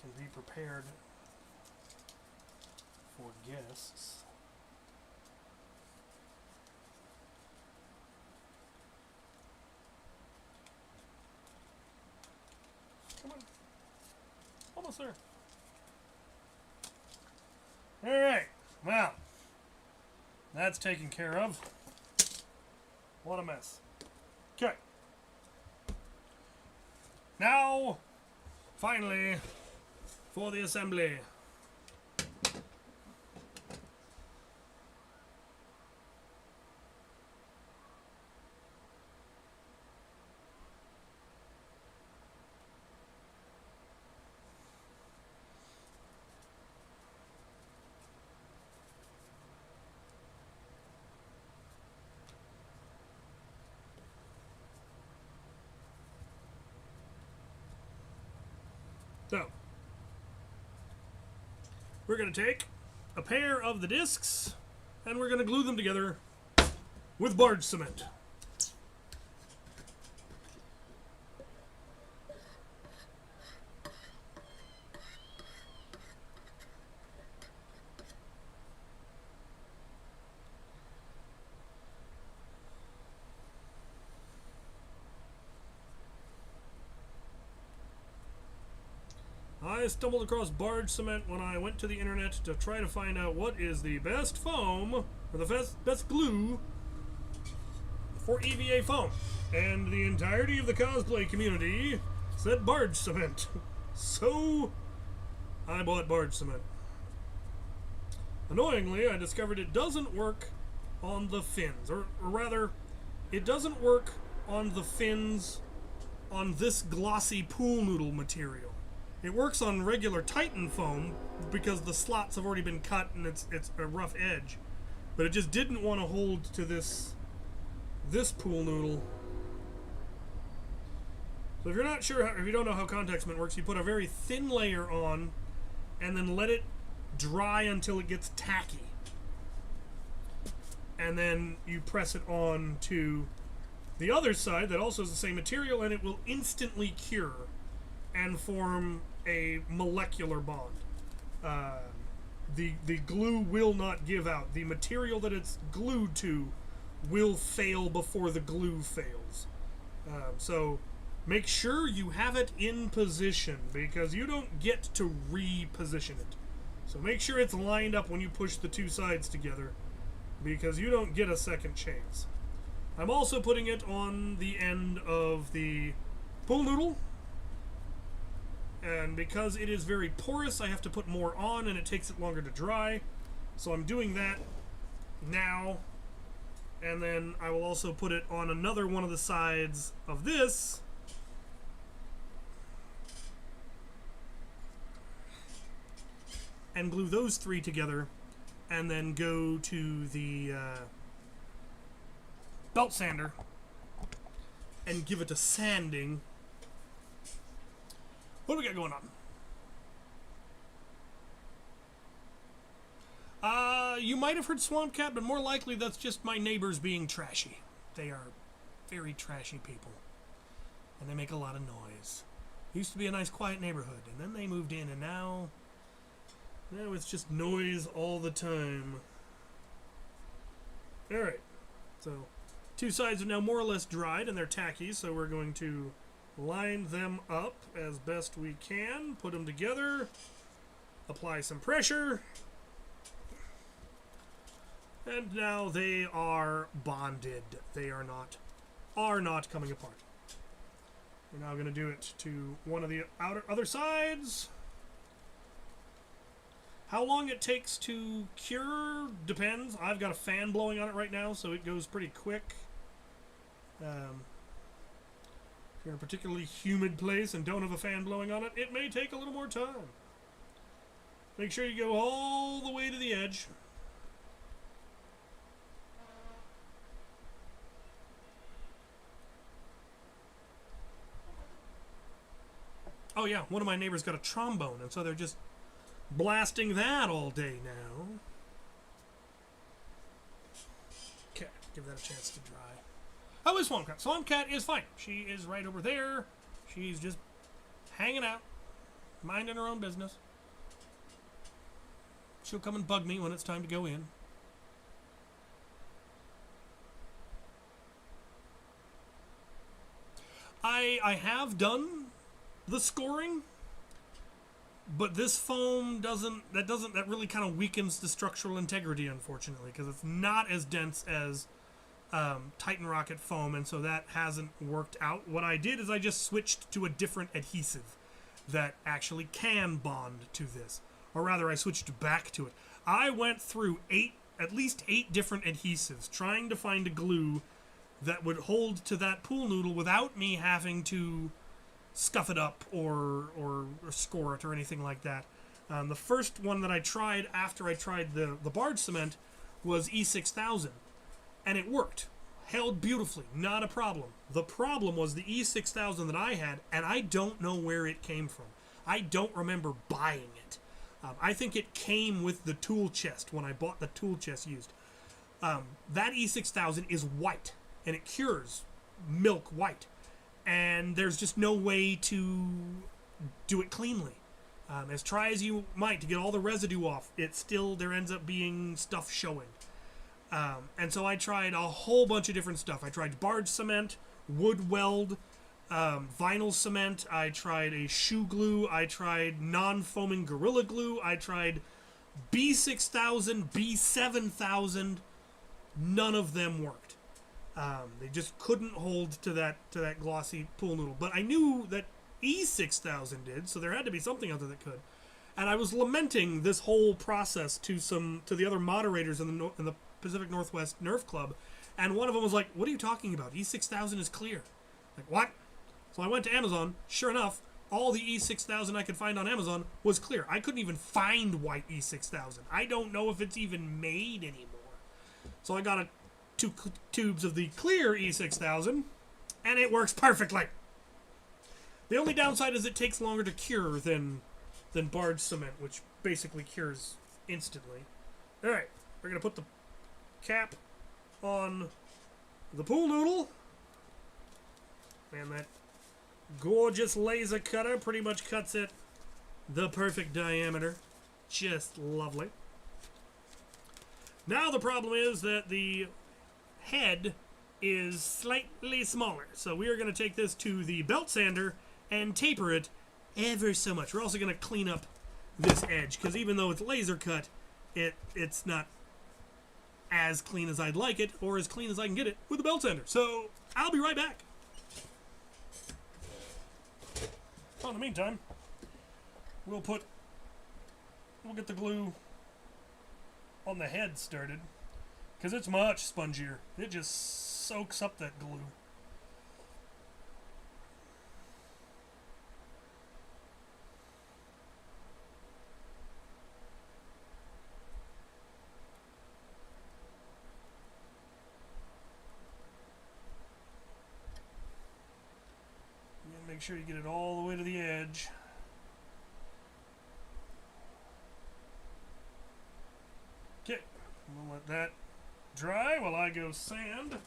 can be prepared for guests. Come on. Almost there. Alright. Well, that's taken care of. What a mess. Okay. Now, finally, for the assembly. So, we're going to take a pair of the discs and we're going to glue them together with barge cement. I stumbled across barge cement when I went to the internet to try to find out what is the best foam, or the best glue for EVA foam. And the entirety of the cosplay community said barge cement. So, I bought barge cement. Annoyingly, I discovered it doesn't work on the fins. Or rather, it doesn't work on the fins on this glossy pool noodle material. It works on regular Titan foam because the slots have already been cut and it's a rough edge. But it just didn't want to hold to this pool noodle. So if you're not sure, if you don't know how contact cement works, you put a very thin layer on and then let it dry until it gets tacky. And then you press it on to the other side that also has the same material, and it will instantly cure and form a molecular bond. The glue will not give out. The material that it's glued to will fail before the glue fails. So make sure you have it in position because you don't get to reposition it. So make sure it's lined up when you push the two sides together because you don't get a second chance. I'm also putting it on the end of the pool noodle. And because it is very porous, I have to put more on and it takes it longer to dry. So I'm doing that now. And then I will also put it on another one of the sides of this. And glue those three together. And then go to the belt sander and give it a sanding. What do we got going on? You might have heard Swamp Cat, but more likely that's just my neighbors being trashy. They are very trashy people. And they make a lot of noise. Used to be a nice quiet neighborhood, and then they moved in, and now it's just noise all the time. Alright, so two sides are now more or less dried, and they're tacky, so we're going to line them up as best we can, put them together, apply some pressure, and now they are bonded. They are not coming apart. We're now going to do it to one of the other sides. How long it takes to cure depends. I've got a fan blowing on it right now, so it goes pretty quick. If you're in a particularly humid place and don't have a fan blowing on it, it may take a little more time. Make sure you go all the way to the edge. Oh yeah, one of my neighbors got a trombone, and so they're just blasting that all day now. Okay, give that a chance to dry. How is Swamp Cat? Swamp Cat is fine. She is right over there. She's just hanging out, minding her own business. She'll come and bug me when it's time to go in. I have done the scoring, but this foam that really kind of weakens the structural integrity, unfortunately, because it's not as dense as Titan Rocket foam, and so that hasn't worked out. What I did is I just switched to a different adhesive that actually can bond to this, or rather I switched back to it. I went through at least eight different adhesives trying to find a glue that would hold to that pool noodle without me having to scuff it up or score it or anything like that. The first one that I tried after I tried the barge cement was E6000, and it worked. Held beautifully, not a problem. The problem was the E6000 that I had, and I don't know where it came from. I don't remember buying it. I think it came with the tool chest when I bought the tool chest used. That E6000 is white, and it cures milk white. And there's just no way to do it cleanly. As try as you might to get all the residue off, there ends up being stuff showing. And so I tried a whole bunch of different stuff. I tried barge cement, wood weld, vinyl cement. I tried a shoe glue. I tried non-foaming Gorilla Glue. I tried B6000, B7000. None of them worked. They just couldn't hold to that glossy pool noodle. But I knew that E6000 did, so there had to be something out there that could. And I was lamenting this whole process to the other moderators in the Pacific Northwest Nerf Club, and one of them was like, "What are you talking about? E6000 is clear." Like, what? So I went to Amazon. Sure enough, all the E6000 I could find on Amazon was clear. I couldn't even find white E6000. I don't know if it's even made anymore. So I got two tubes of the clear E6000, and it works perfectly. The only downside is it takes longer to cure than barge cement, which basically cures instantly. All right, we're gonna put the cap on the pool noodle, and that gorgeous laser cutter pretty much cuts it the perfect diameter. Just lovely. Now the problem is that the head is slightly smaller, so we are going to take this to the belt sander and taper it ever so much. We're also going to clean up this edge, because even though it's laser cut, it's not as clean as I'd like it, or as clean as I can get it with a belt sander. So I'll be right back. Oh, in the meantime, we'll get the glue on the head started, because it's much spongier. It just soaks up that glue. Make sure you get it all the way to the edge. Okay, we'll let that dry while I go sand.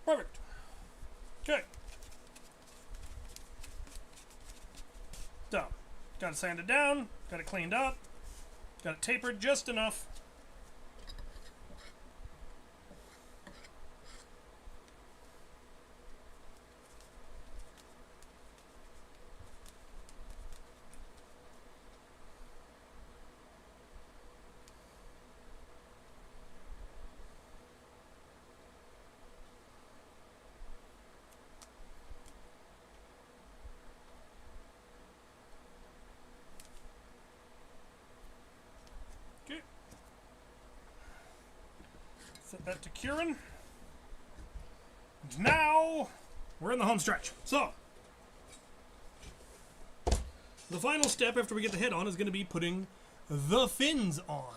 Perfect. Okay. So, got it sanded down, got it cleaned up, got it tapered just enough. Set that to curing. And now we're in the home stretch. So The final step after we get the head on is going to be putting the fins on.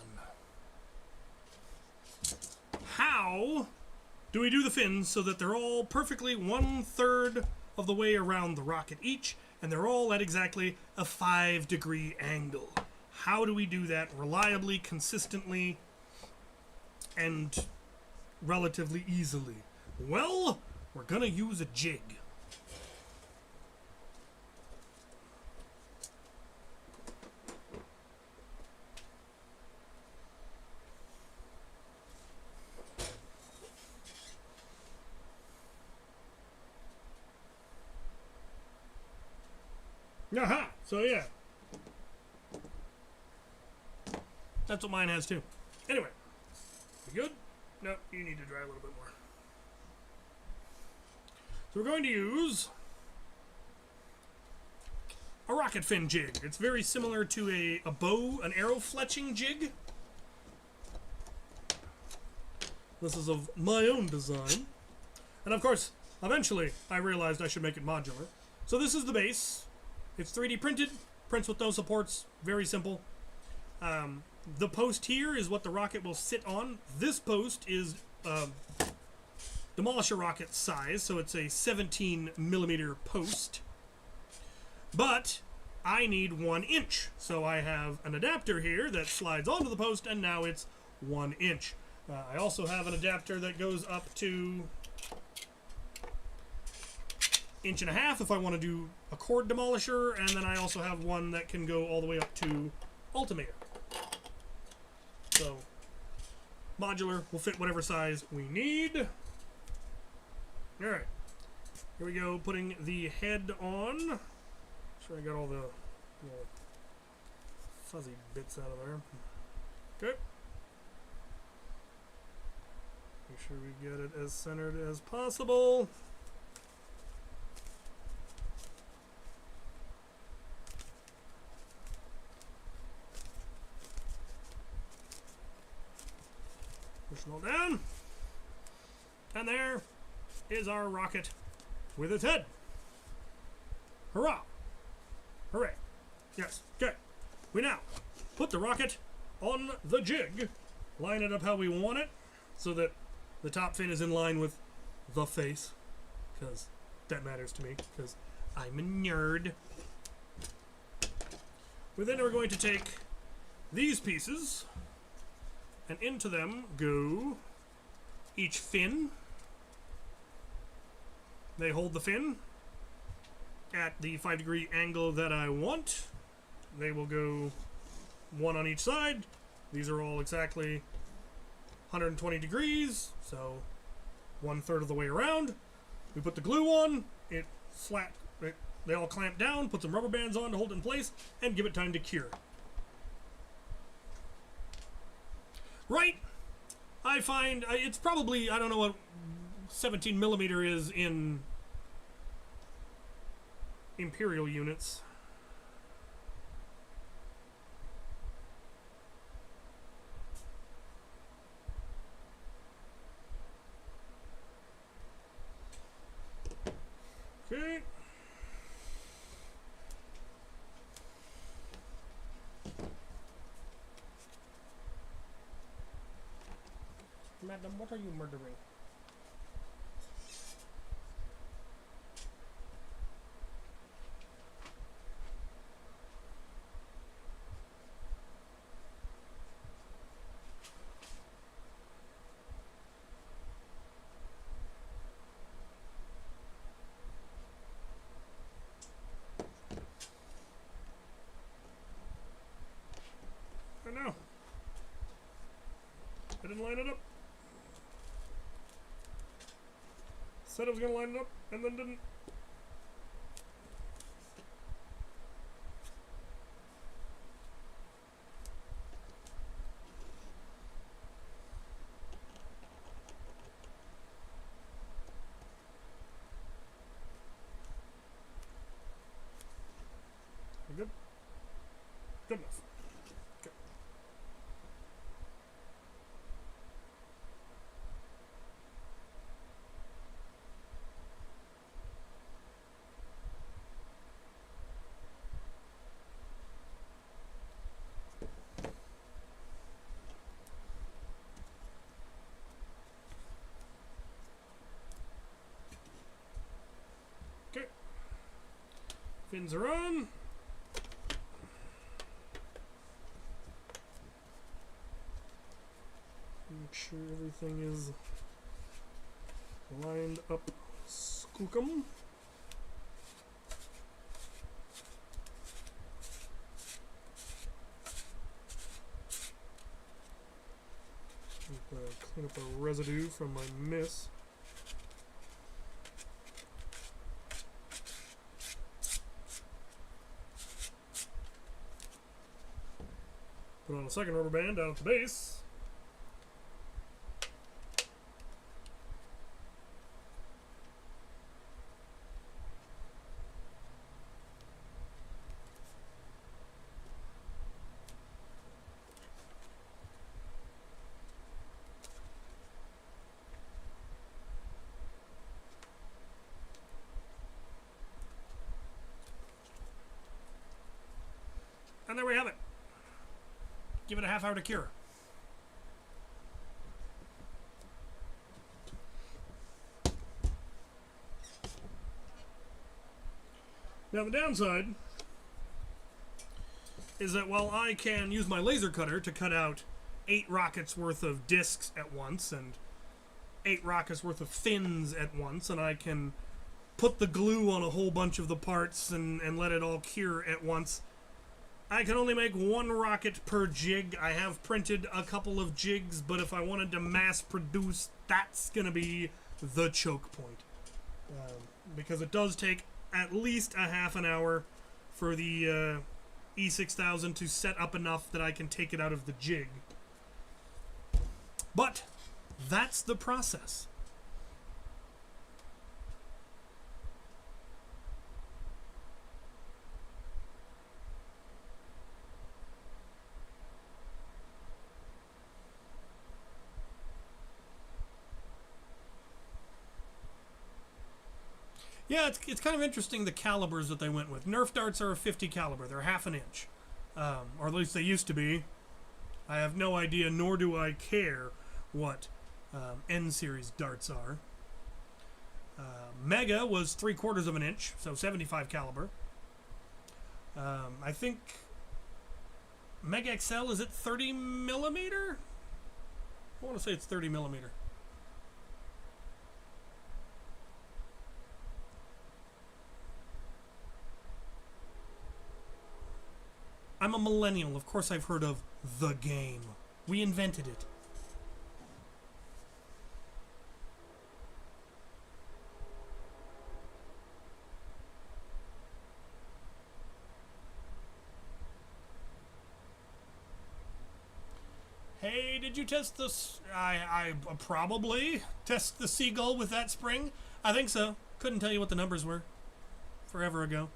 How do we do the fins so that they're all perfectly 1/3 of the way around the rocket each, and they're all at exactly a 5-degree angle? How do we do that reliably, consistently, and relatively easily? Well, we're going to use a jig. Aha! So yeah. That's what mine has too. Anyway. You good? No, you need to dry a little bit more. So we're going to use a rocket fin jig. It's very similar to a bow, an arrow fletching jig. This is of my own design. And of course, eventually I realized I should make it modular. So this is the base. It's 3D printed, prints with no supports, very simple. The post here is what the rocket will sit on. This post is Demolisher rocket size, so it's a 17mm post. But I need 1 inch, so I have an adapter here that slides onto the post, and now it's 1 inch. I also have an adapter that goes up to 1.5 inches if I want to do a cord demolisher, and then I also have one that can go all the way up to Ultimator. So, modular, will fit whatever size we need. Alright, here we go, putting the head on. Make sure I got all the little fuzzy bits out of there. Okay. Make sure we get it as centered as possible. Push it all down. And there is our rocket with its head. Hurrah! Hooray. Yes. Okay. We now put the rocket on the jig. Line it up how we want it so that the top fin is in line with the face. Because that matters to me. Because I'm a nerd. We then are going to take these pieces, and into them go each fin. They hold the fin at the 5-degree angle that I want. They will go 1 on each side. These are all exactly 120 degrees, so 1/3 of the way around. We put the glue on, they all clamp down, put some rubber bands on to hold it in place, and give it time to cure. Right? I find it's probably, I don't know what 17mm is in imperial units. Okay. Madam, what are you murdering? I know. I didn't line it up. Said I was gonna line it up, and then didn't. You good? Good enough. Okay. Fins are on. Make sure everything is lined up skookum. Clean up the residue from my miss. Put on a second rubber band down at the base. And there we have it. Give it a half hour to cure. Now the downside is that while I can use my laser cutter to cut out 8 rockets worth of discs at once and 8 rockets worth of fins at once, and I can put the glue on a whole bunch of the parts and let it all cure at once, I can only make 1 rocket per jig. I have printed a couple of jigs, but if I wanted to mass produce, that's going to be the choke point. Because it does take at least a half an hour for the E6000 to set up enough that I can take it out of the jig. But that's the process. Yeah, it's kind of interesting the calibers that they went with. Nerf darts are a 50 caliber. They're half an inch. Or at least they used to be. I have no idea, nor do I care what N-series darts are. Mega was 3/4 of an inch, so 75 caliber. I think Mega XL, is it 30 millimeter? I want to say it's 30 millimeter. I'm a millennial. Of course I've heard of the game. We invented it. Hey, did you test this? I probably test the Seagull with that spring. I think so. Couldn't tell you what the numbers were. Forever ago.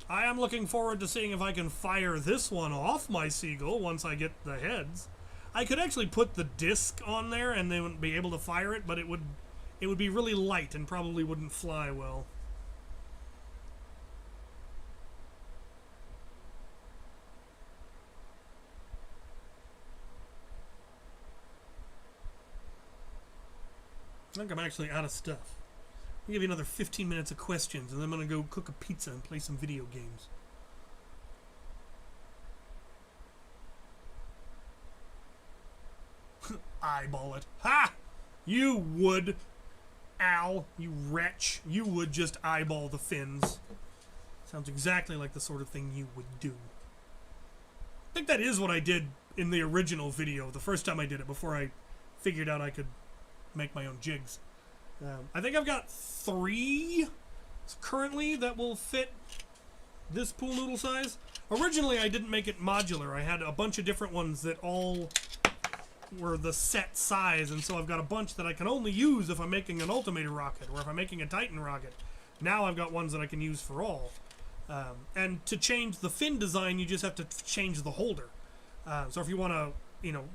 I am looking forward to seeing if I can fire this one off my Seagull once I get the heads. I could actually put the disc on there and they wouldn't be able to fire it, but it would be really light and probably wouldn't fly well. I think I'm actually out of stuff. I'll give you another 15 minutes of questions, and then I'm going to go cook a pizza and play some video games. Eyeball it. Ha! You would, Al, you wretch. You would just eyeball the fins. Sounds exactly like the sort of thing you would do. I think that is what I did in the original video, the first time I did it, before I figured out I could make my own jigs. I think I've got 3 currently that will fit this pool noodle size. Originally, I didn't make it modular. I had a bunch of different ones that all were the set size, and so I've got a bunch that I can only use if I'm making an Ultimator rocket or if I'm making a Titan rocket. Now I've got ones that I can use for all. And to change the fin design, you just have to change the holder. So if you want to, you know,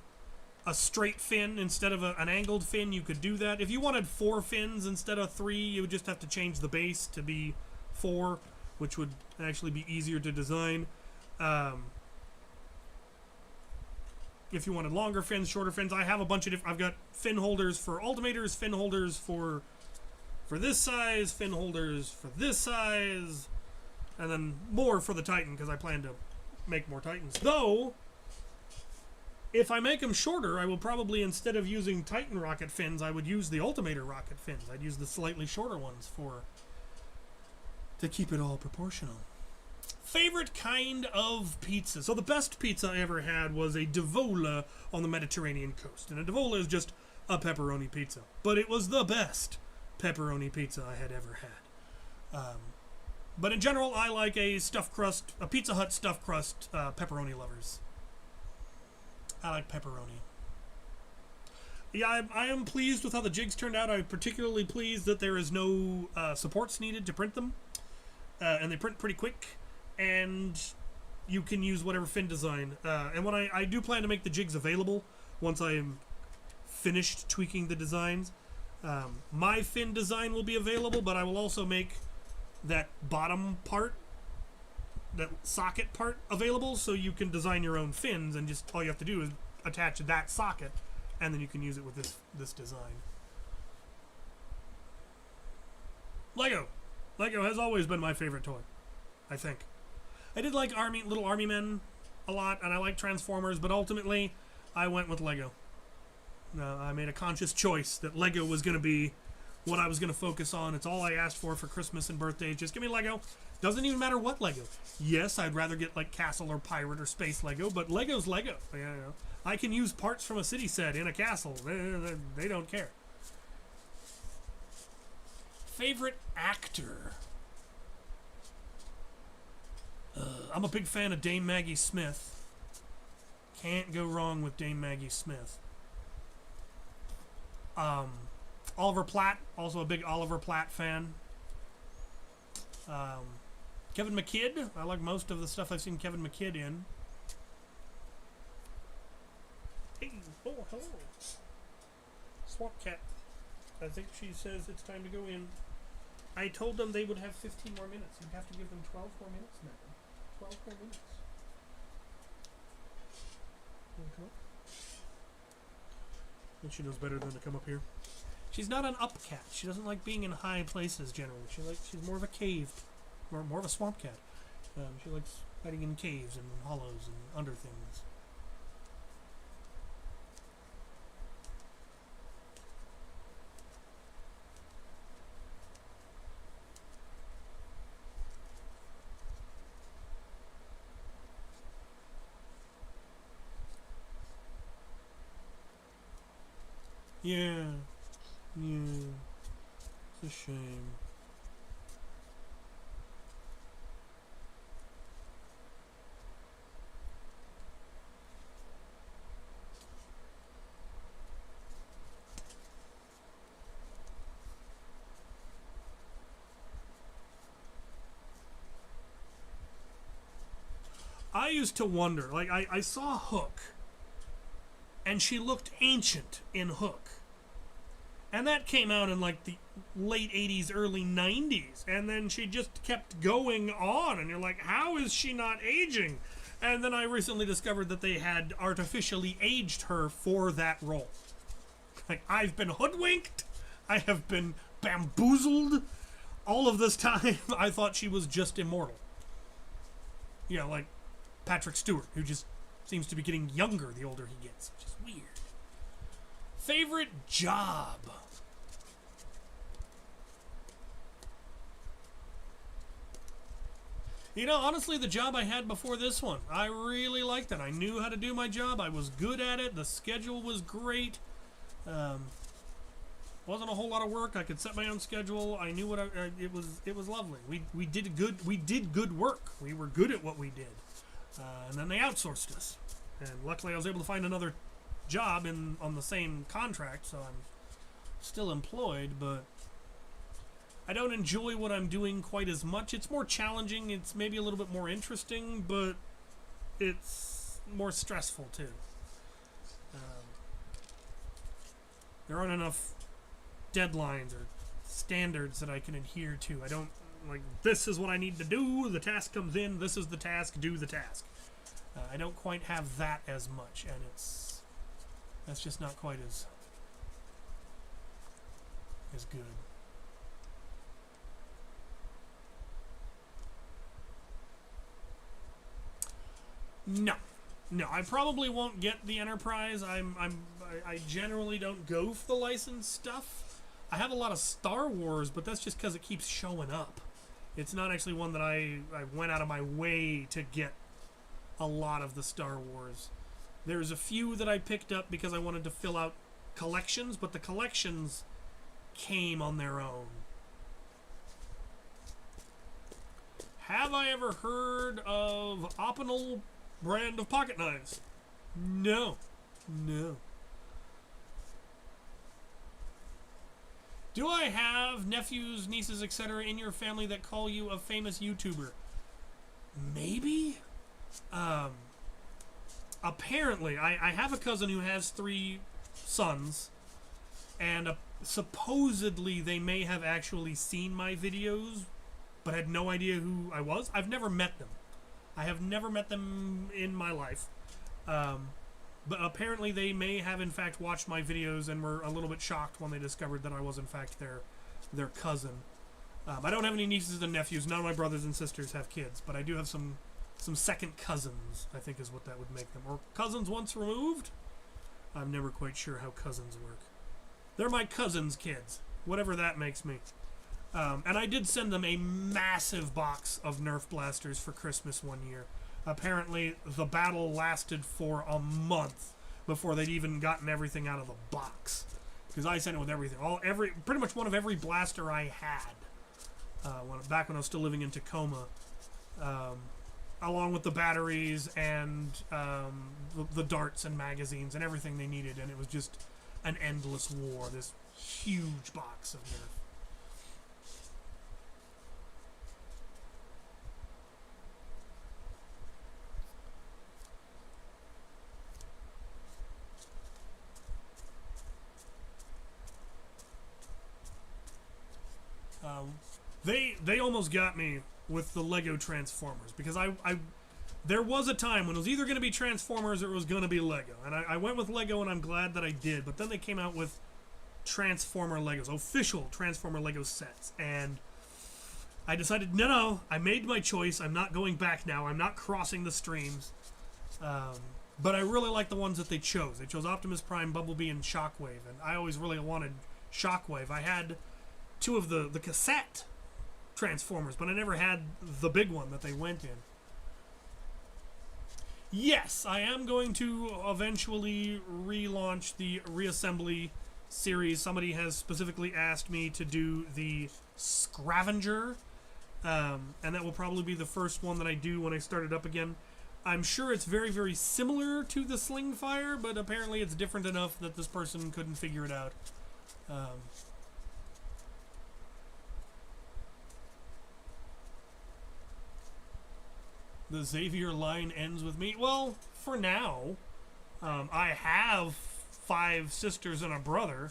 a straight fin instead of an angled fin, you could do that. If you wanted 4 fins instead of 3, you would just have to change the base to be 4, which would actually be easier to design. If you wanted longer fins, shorter fins, I have a bunch of different. I've got fin holders for Ultimators, fin holders for for this size, fin holders for this size, and then more for the Titan because I plan to make more Titans. Though, if I make them shorter, I will probably, instead of using Titan rocket fins, I would use the Ultimator rocket fins. I'd use the slightly shorter ones to keep it all proportional. Favorite kind of pizza. So the best pizza I ever had was a Diavola on the Mediterranean coast. And a Diavola is just a pepperoni pizza. But it was the best pepperoni pizza I had ever had. But in general, I like a Pizza Hut stuffed crust pepperoni lovers. I like pepperoni. Yeah, I am pleased with how the jigs turned out. I'm particularly pleased that there is no supports needed to print them. And they print pretty quick. And you can use whatever fin design. And when I do plan to make the jigs available once I am finished tweaking the designs. My fin design will be available, but I will also make that bottom part, that socket part, available so you can design your own fins, and just all you have to do is attach that socket and then you can use it with this design. Lego has always been my favorite toy, I think. I did like Little Army Men a lot, and I like Transformers, but ultimately I went with Lego. I made a conscious choice that Lego was going to be what I was going to focus on. It's all I asked for Christmas and birthdays. Just give me Lego. Doesn't even matter what Lego. Yes, I'd rather get like castle or pirate or space Lego, but Lego's Lego. You know, I can use parts from a city set in a castle. They don't care. Favorite actor? I'm a big fan of Dame Maggie Smith. Can't go wrong with Dame Maggie Smith. Oliver Platt, also a big Oliver Platt fan. Kevin McKidd, I like most of the stuff I've seen Kevin McKidd in. Hey, oh, hello. Swamp Cat. I think she says it's time to go in. I told them they would have 15 more minutes. You have to give them 12 more minutes now. 12 more minutes. Okay. And she knows better than to come up here. She's not an up cat. She doesn't like being in high places generally. She's more of a cave, more of a swamp cat. She likes hiding in caves and hollows and under things. Yeah. Yeah. It's a shame. I used to wonder, like, I saw Hook, and she looked ancient in Hook. And that came out in, like, the late 80s, early 90s. And then she just kept going on, and you're like, how is she not aging? And then I recently discovered that they had artificially aged her for that role. Like, I've been hoodwinked, I have been bamboozled. All of this time, I thought she was just immortal. You know, like Patrick Stewart, who just seems to be getting younger the older he gets, which is weird. Favorite job? You know, honestly, the job I had before this one, I really liked it. I knew how to do my job. I was good at it. The schedule was great. Wasn't a whole lot of work. I could set my own schedule. I knew what it was lovely. We did good work. We were good at what we did. And then they outsourced us. And luckily I was able to find another job on the same contract, so I'm still employed, but I don't enjoy what I'm doing quite as much. It's more challenging, it's maybe a little bit more interesting, but it's more stressful too. There aren't enough deadlines or standards that I can adhere to. I don't, like, this is what I need to do, the task comes in, this is the task, do the task. I don't quite have that as much, and that's just not quite as good. No, no, I probably won't get the Enterprise. I generally don't go for the licensed stuff. I have a lot of Star Wars, but that's just because it keeps showing up. It's not actually one that I went out of my way to get a lot of the Star Wars. There's a few that I picked up because I wanted to fill out collections, but the collections came on their own. Have I ever heard of Opinel brand of pocket knives? No. No. Do I have nephews, nieces, etc. in your family that call you a famous YouTuber? Maybe? Apparently, I have a cousin who has 3 sons, and supposedly they may have actually seen my videos, but had no idea who I was. I've never met them. I have never met them in my life. But apparently they may have in fact watched my videos and were a little bit shocked when they discovered that I was in fact their cousin. I don't have any nieces and nephews. None of my brothers and sisters have kids, but I do have some second cousins, I think is what that would make them. Or cousins once removed? I'm never quite sure how cousins work. They're my cousins' kids, whatever that makes me. And I did send them a massive box of Nerf blasters for Christmas one year. Apparently, the battle lasted for a month before they'd even gotten everything out of the box. Because I sent it with everything. Pretty much one of every blaster I had. Back when I was still living in Tacoma. Along with the batteries and the darts and magazines and everything they needed. And it was just an endless war. This huge box of Nerf. They almost got me with the Lego Transformers, because there was a time when it was either going to be Transformers or it was going to be Lego, and I went with Lego, and I'm glad that I did. But then they came out with Transformer Legos, official Transformer Lego sets, and I decided, no, I made my choice. I'm not going back now. I'm not crossing the streams. But I really like the ones that they chose. They chose Optimus Prime, Bumblebee, and Shockwave, and I always really wanted Shockwave. I had 2 of the cassette Transformers, but I never had the big one that they went in. Yes, I am going to eventually relaunch the reassembly series. Somebody has specifically asked me to do the Scavenger, and that will probably be the first one that I do when I start it up again. I'm sure it's very, very similar to the Sling Fire, but apparently it's different enough that this person couldn't figure it out. The Xavier line ends with me. Well, for now, I have 5 sisters and a brother.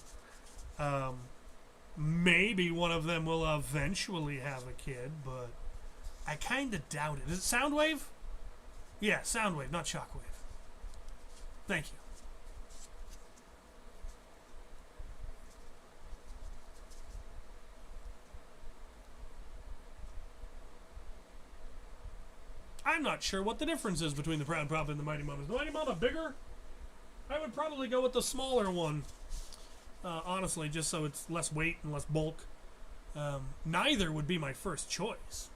Maybe one of them will eventually have a kid, but I kind of doubt it. Is it Soundwave? Yeah, Soundwave, not Shockwave. Thank you. I'm not sure what the difference is between the Proud Papa and the Mighty Mama. Is the Mighty Mama bigger? I would probably go with the smaller one. Honestly, just so it's less weight and less bulk. Neither would be my first choice.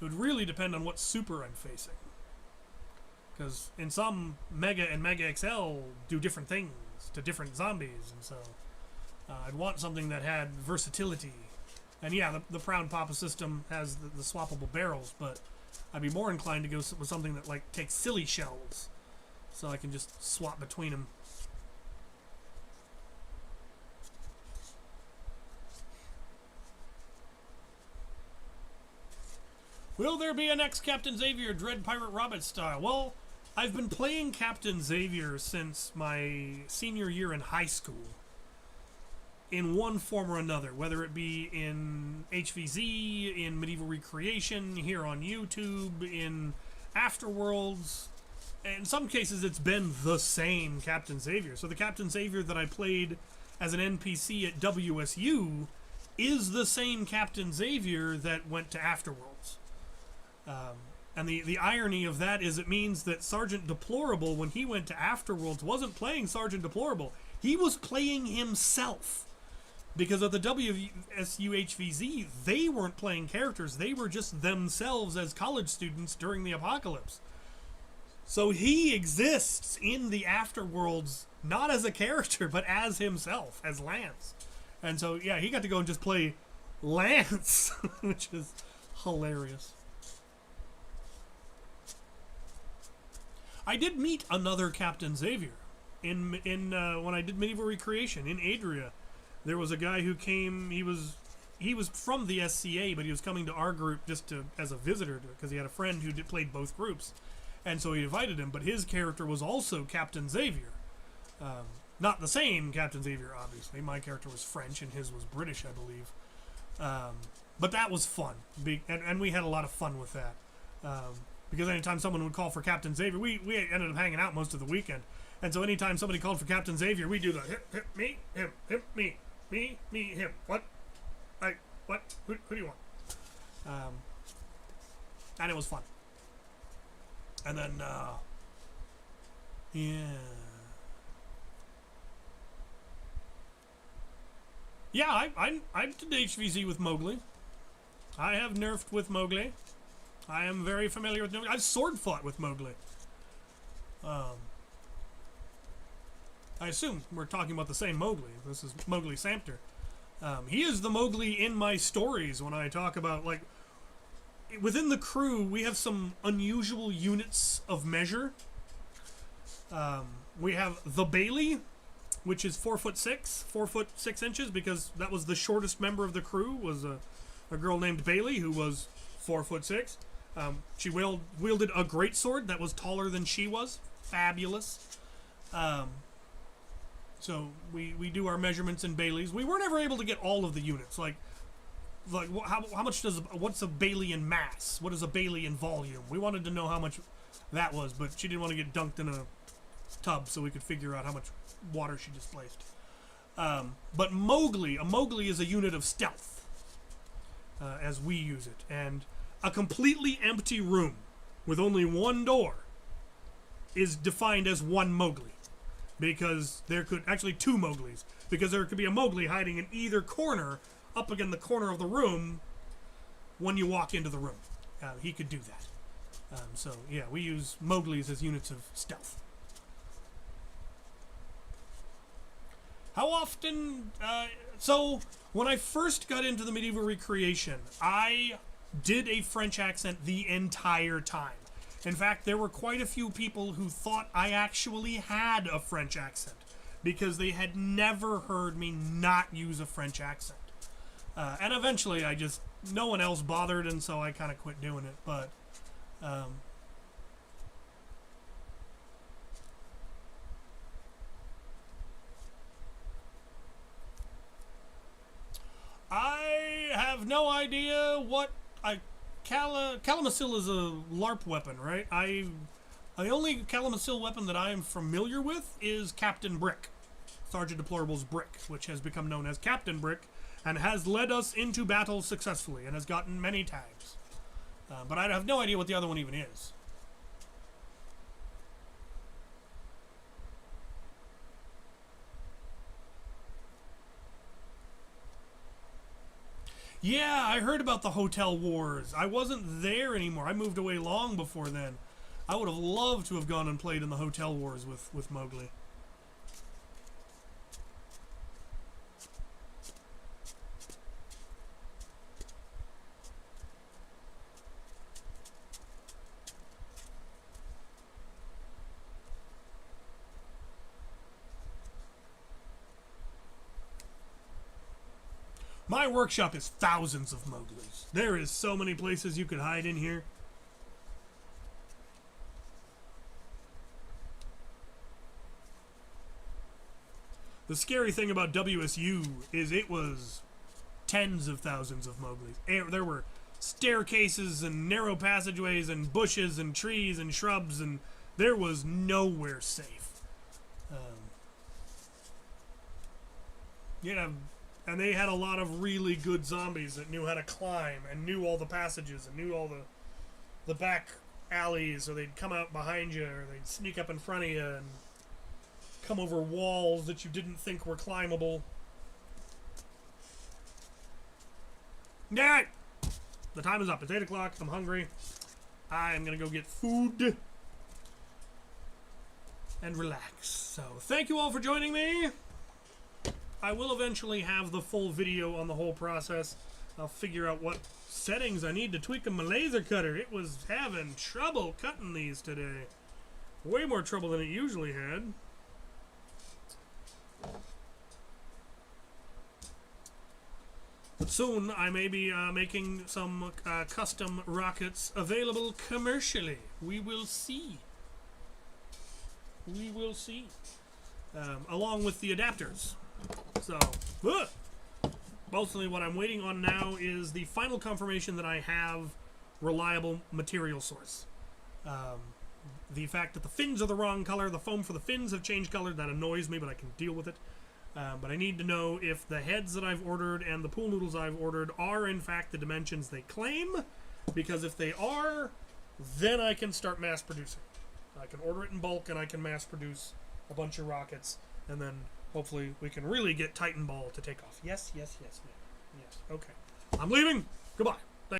It would really depend on what super I'm facing. Because in some Mega and Mega XL do different things to different zombies, and so I'd want something that had versatility. And yeah, the Proud Papa system has the swappable barrels, but I'd be more inclined to go with something that like takes silly shells, so I can just swap between them. Will there be a next Captain Xavier Dread Pirate Robot style? Well, I've been playing Captain Xavier since my senior year in high school. In one form or another, whether it be in HVZ, in Medieval Recreation, here on YouTube, in Afterworlds. In some cases, it's been the same Captain Xavier. So the Captain Xavier that I played as an NPC at WSU is the same Captain Xavier that went to Afterworlds. And the irony of that is it means that Sergeant Deplorable, when he went to Afterworlds, wasn't playing Sergeant Deplorable. He was playing himself. Because of the WSUHVZ, they weren't playing characters. They were just themselves as college students during the apocalypse. So he exists in the Afterworlds, not as a character, but as himself, as Lance. And so, yeah, he got to go and just play Lance, which is hilarious. I did meet another Captain Xavier in when I did Medieval Recreation in Adria. There was a guy who came. He was from the SCA, but he was coming to our group just as a visitor because he had a friend who played both groups, and so he invited him. But his character was also Captain Xavier, not the same Captain Xavier, obviously. My character was French, and his was British, I believe. But that was fun, and we had a lot of fun with that. Because anytime someone would call for Captain Xavier, we ended up hanging out most of the weekend. And so anytime somebody called for Captain Xavier, we do the hip, me, him, me, him. What? What? Who do you want? And it was fun. And then, yeah. Yeah, I did HVZ with Mowgli. I have nerfed with Mowgli. I am very familiar with Mowgli. I've sword fought with Mowgli. I assume we're talking about the same Mowgli. This is Mowgli Samter. He is the Mowgli in my stories when I talk about, like, within the crew, we have some unusual units of measure. We have the Bailey, which is 4'6", 4'6" because that was the shortest member of the crew, was a girl named Bailey who was 4'6". She wielded a greatsword that was taller than she was. Fabulous. So we do our measurements in Baileys. We weren't ever able to get all of the units. Like how much what's a Bailey in mass? What is a Bailey in volume? We wanted to know how much that was, but she didn't want to get dunked in a tub, so we could figure out how much water she displaced. But a Mowgli is a unit of stealth, as we use it, and a completely empty room with only one door is defined as one Mowgli, because there could actually two Mowglis, because there could be a Mowgli hiding in either corner, up against the corner of the room when you walk into the room. He could do that. So yeah, we use Mowglis as units of stealth. How often? So when I first got into the Medieval Recreation, I did a French accent the entire time. In fact, there were quite a few people who thought I actually had a French accent because they had never heard me not use a French accent. And eventually no one else bothered, and so I kind of quit doing it. But I have no idea what Calamasil is a LARP weapon, right? The only Calamasil weapon that I am familiar with is Captain Brick, Sergeant Deplorable's Brick, which has become known as Captain Brick and has led us into battle successfully and has gotten many tags. But I have no idea what the other one even is. Yeah, I heard about the Hotel Wars. I wasn't there anymore. I moved away long before then. I would have loved to have gone and played in the Hotel Wars with Mowgli. My workshop is thousands of Mowglis. There is so many places you could hide in here. The scary thing about WSU is it was tens of thousands of Mowglis. There were staircases and narrow passageways and bushes and trees and shrubs, and there was nowhere safe. Yeah, And they had a lot of really good zombies that knew how to climb and knew all the passages and knew all the back alleys, or they'd come out behind you, or they'd sneak up in front of you and come over walls that you didn't think were climbable. Yeah, the time is up. It's 8 o'clock. I'm hungry. I am going to go get food and relax. So thank you all for joining me. I will eventually have the full video on the whole process. I'll figure out what settings I need to tweak on my laser cutter. It was having trouble cutting these today. Way more trouble than it usually had. But soon I may be making some custom rockets available commercially. We will see. We will see. Along with the adapters. So, mostly what I'm waiting on now is the final confirmation that I have reliable material source. The fact that the fins are the wrong color, the foam for the fins have changed color, that annoys me, but I can deal with it. But I need to know if the heads that I've ordered and the pool noodles I've ordered are in fact the dimensions they claim, because if they are, then I can start mass producing. I can order it in bulk and I can mass produce a bunch of rockets, and then hopefully we can really get Titan Ball to take off. Yes, yes, yes, ma'am. Yes, okay. I'm leaving. Goodbye.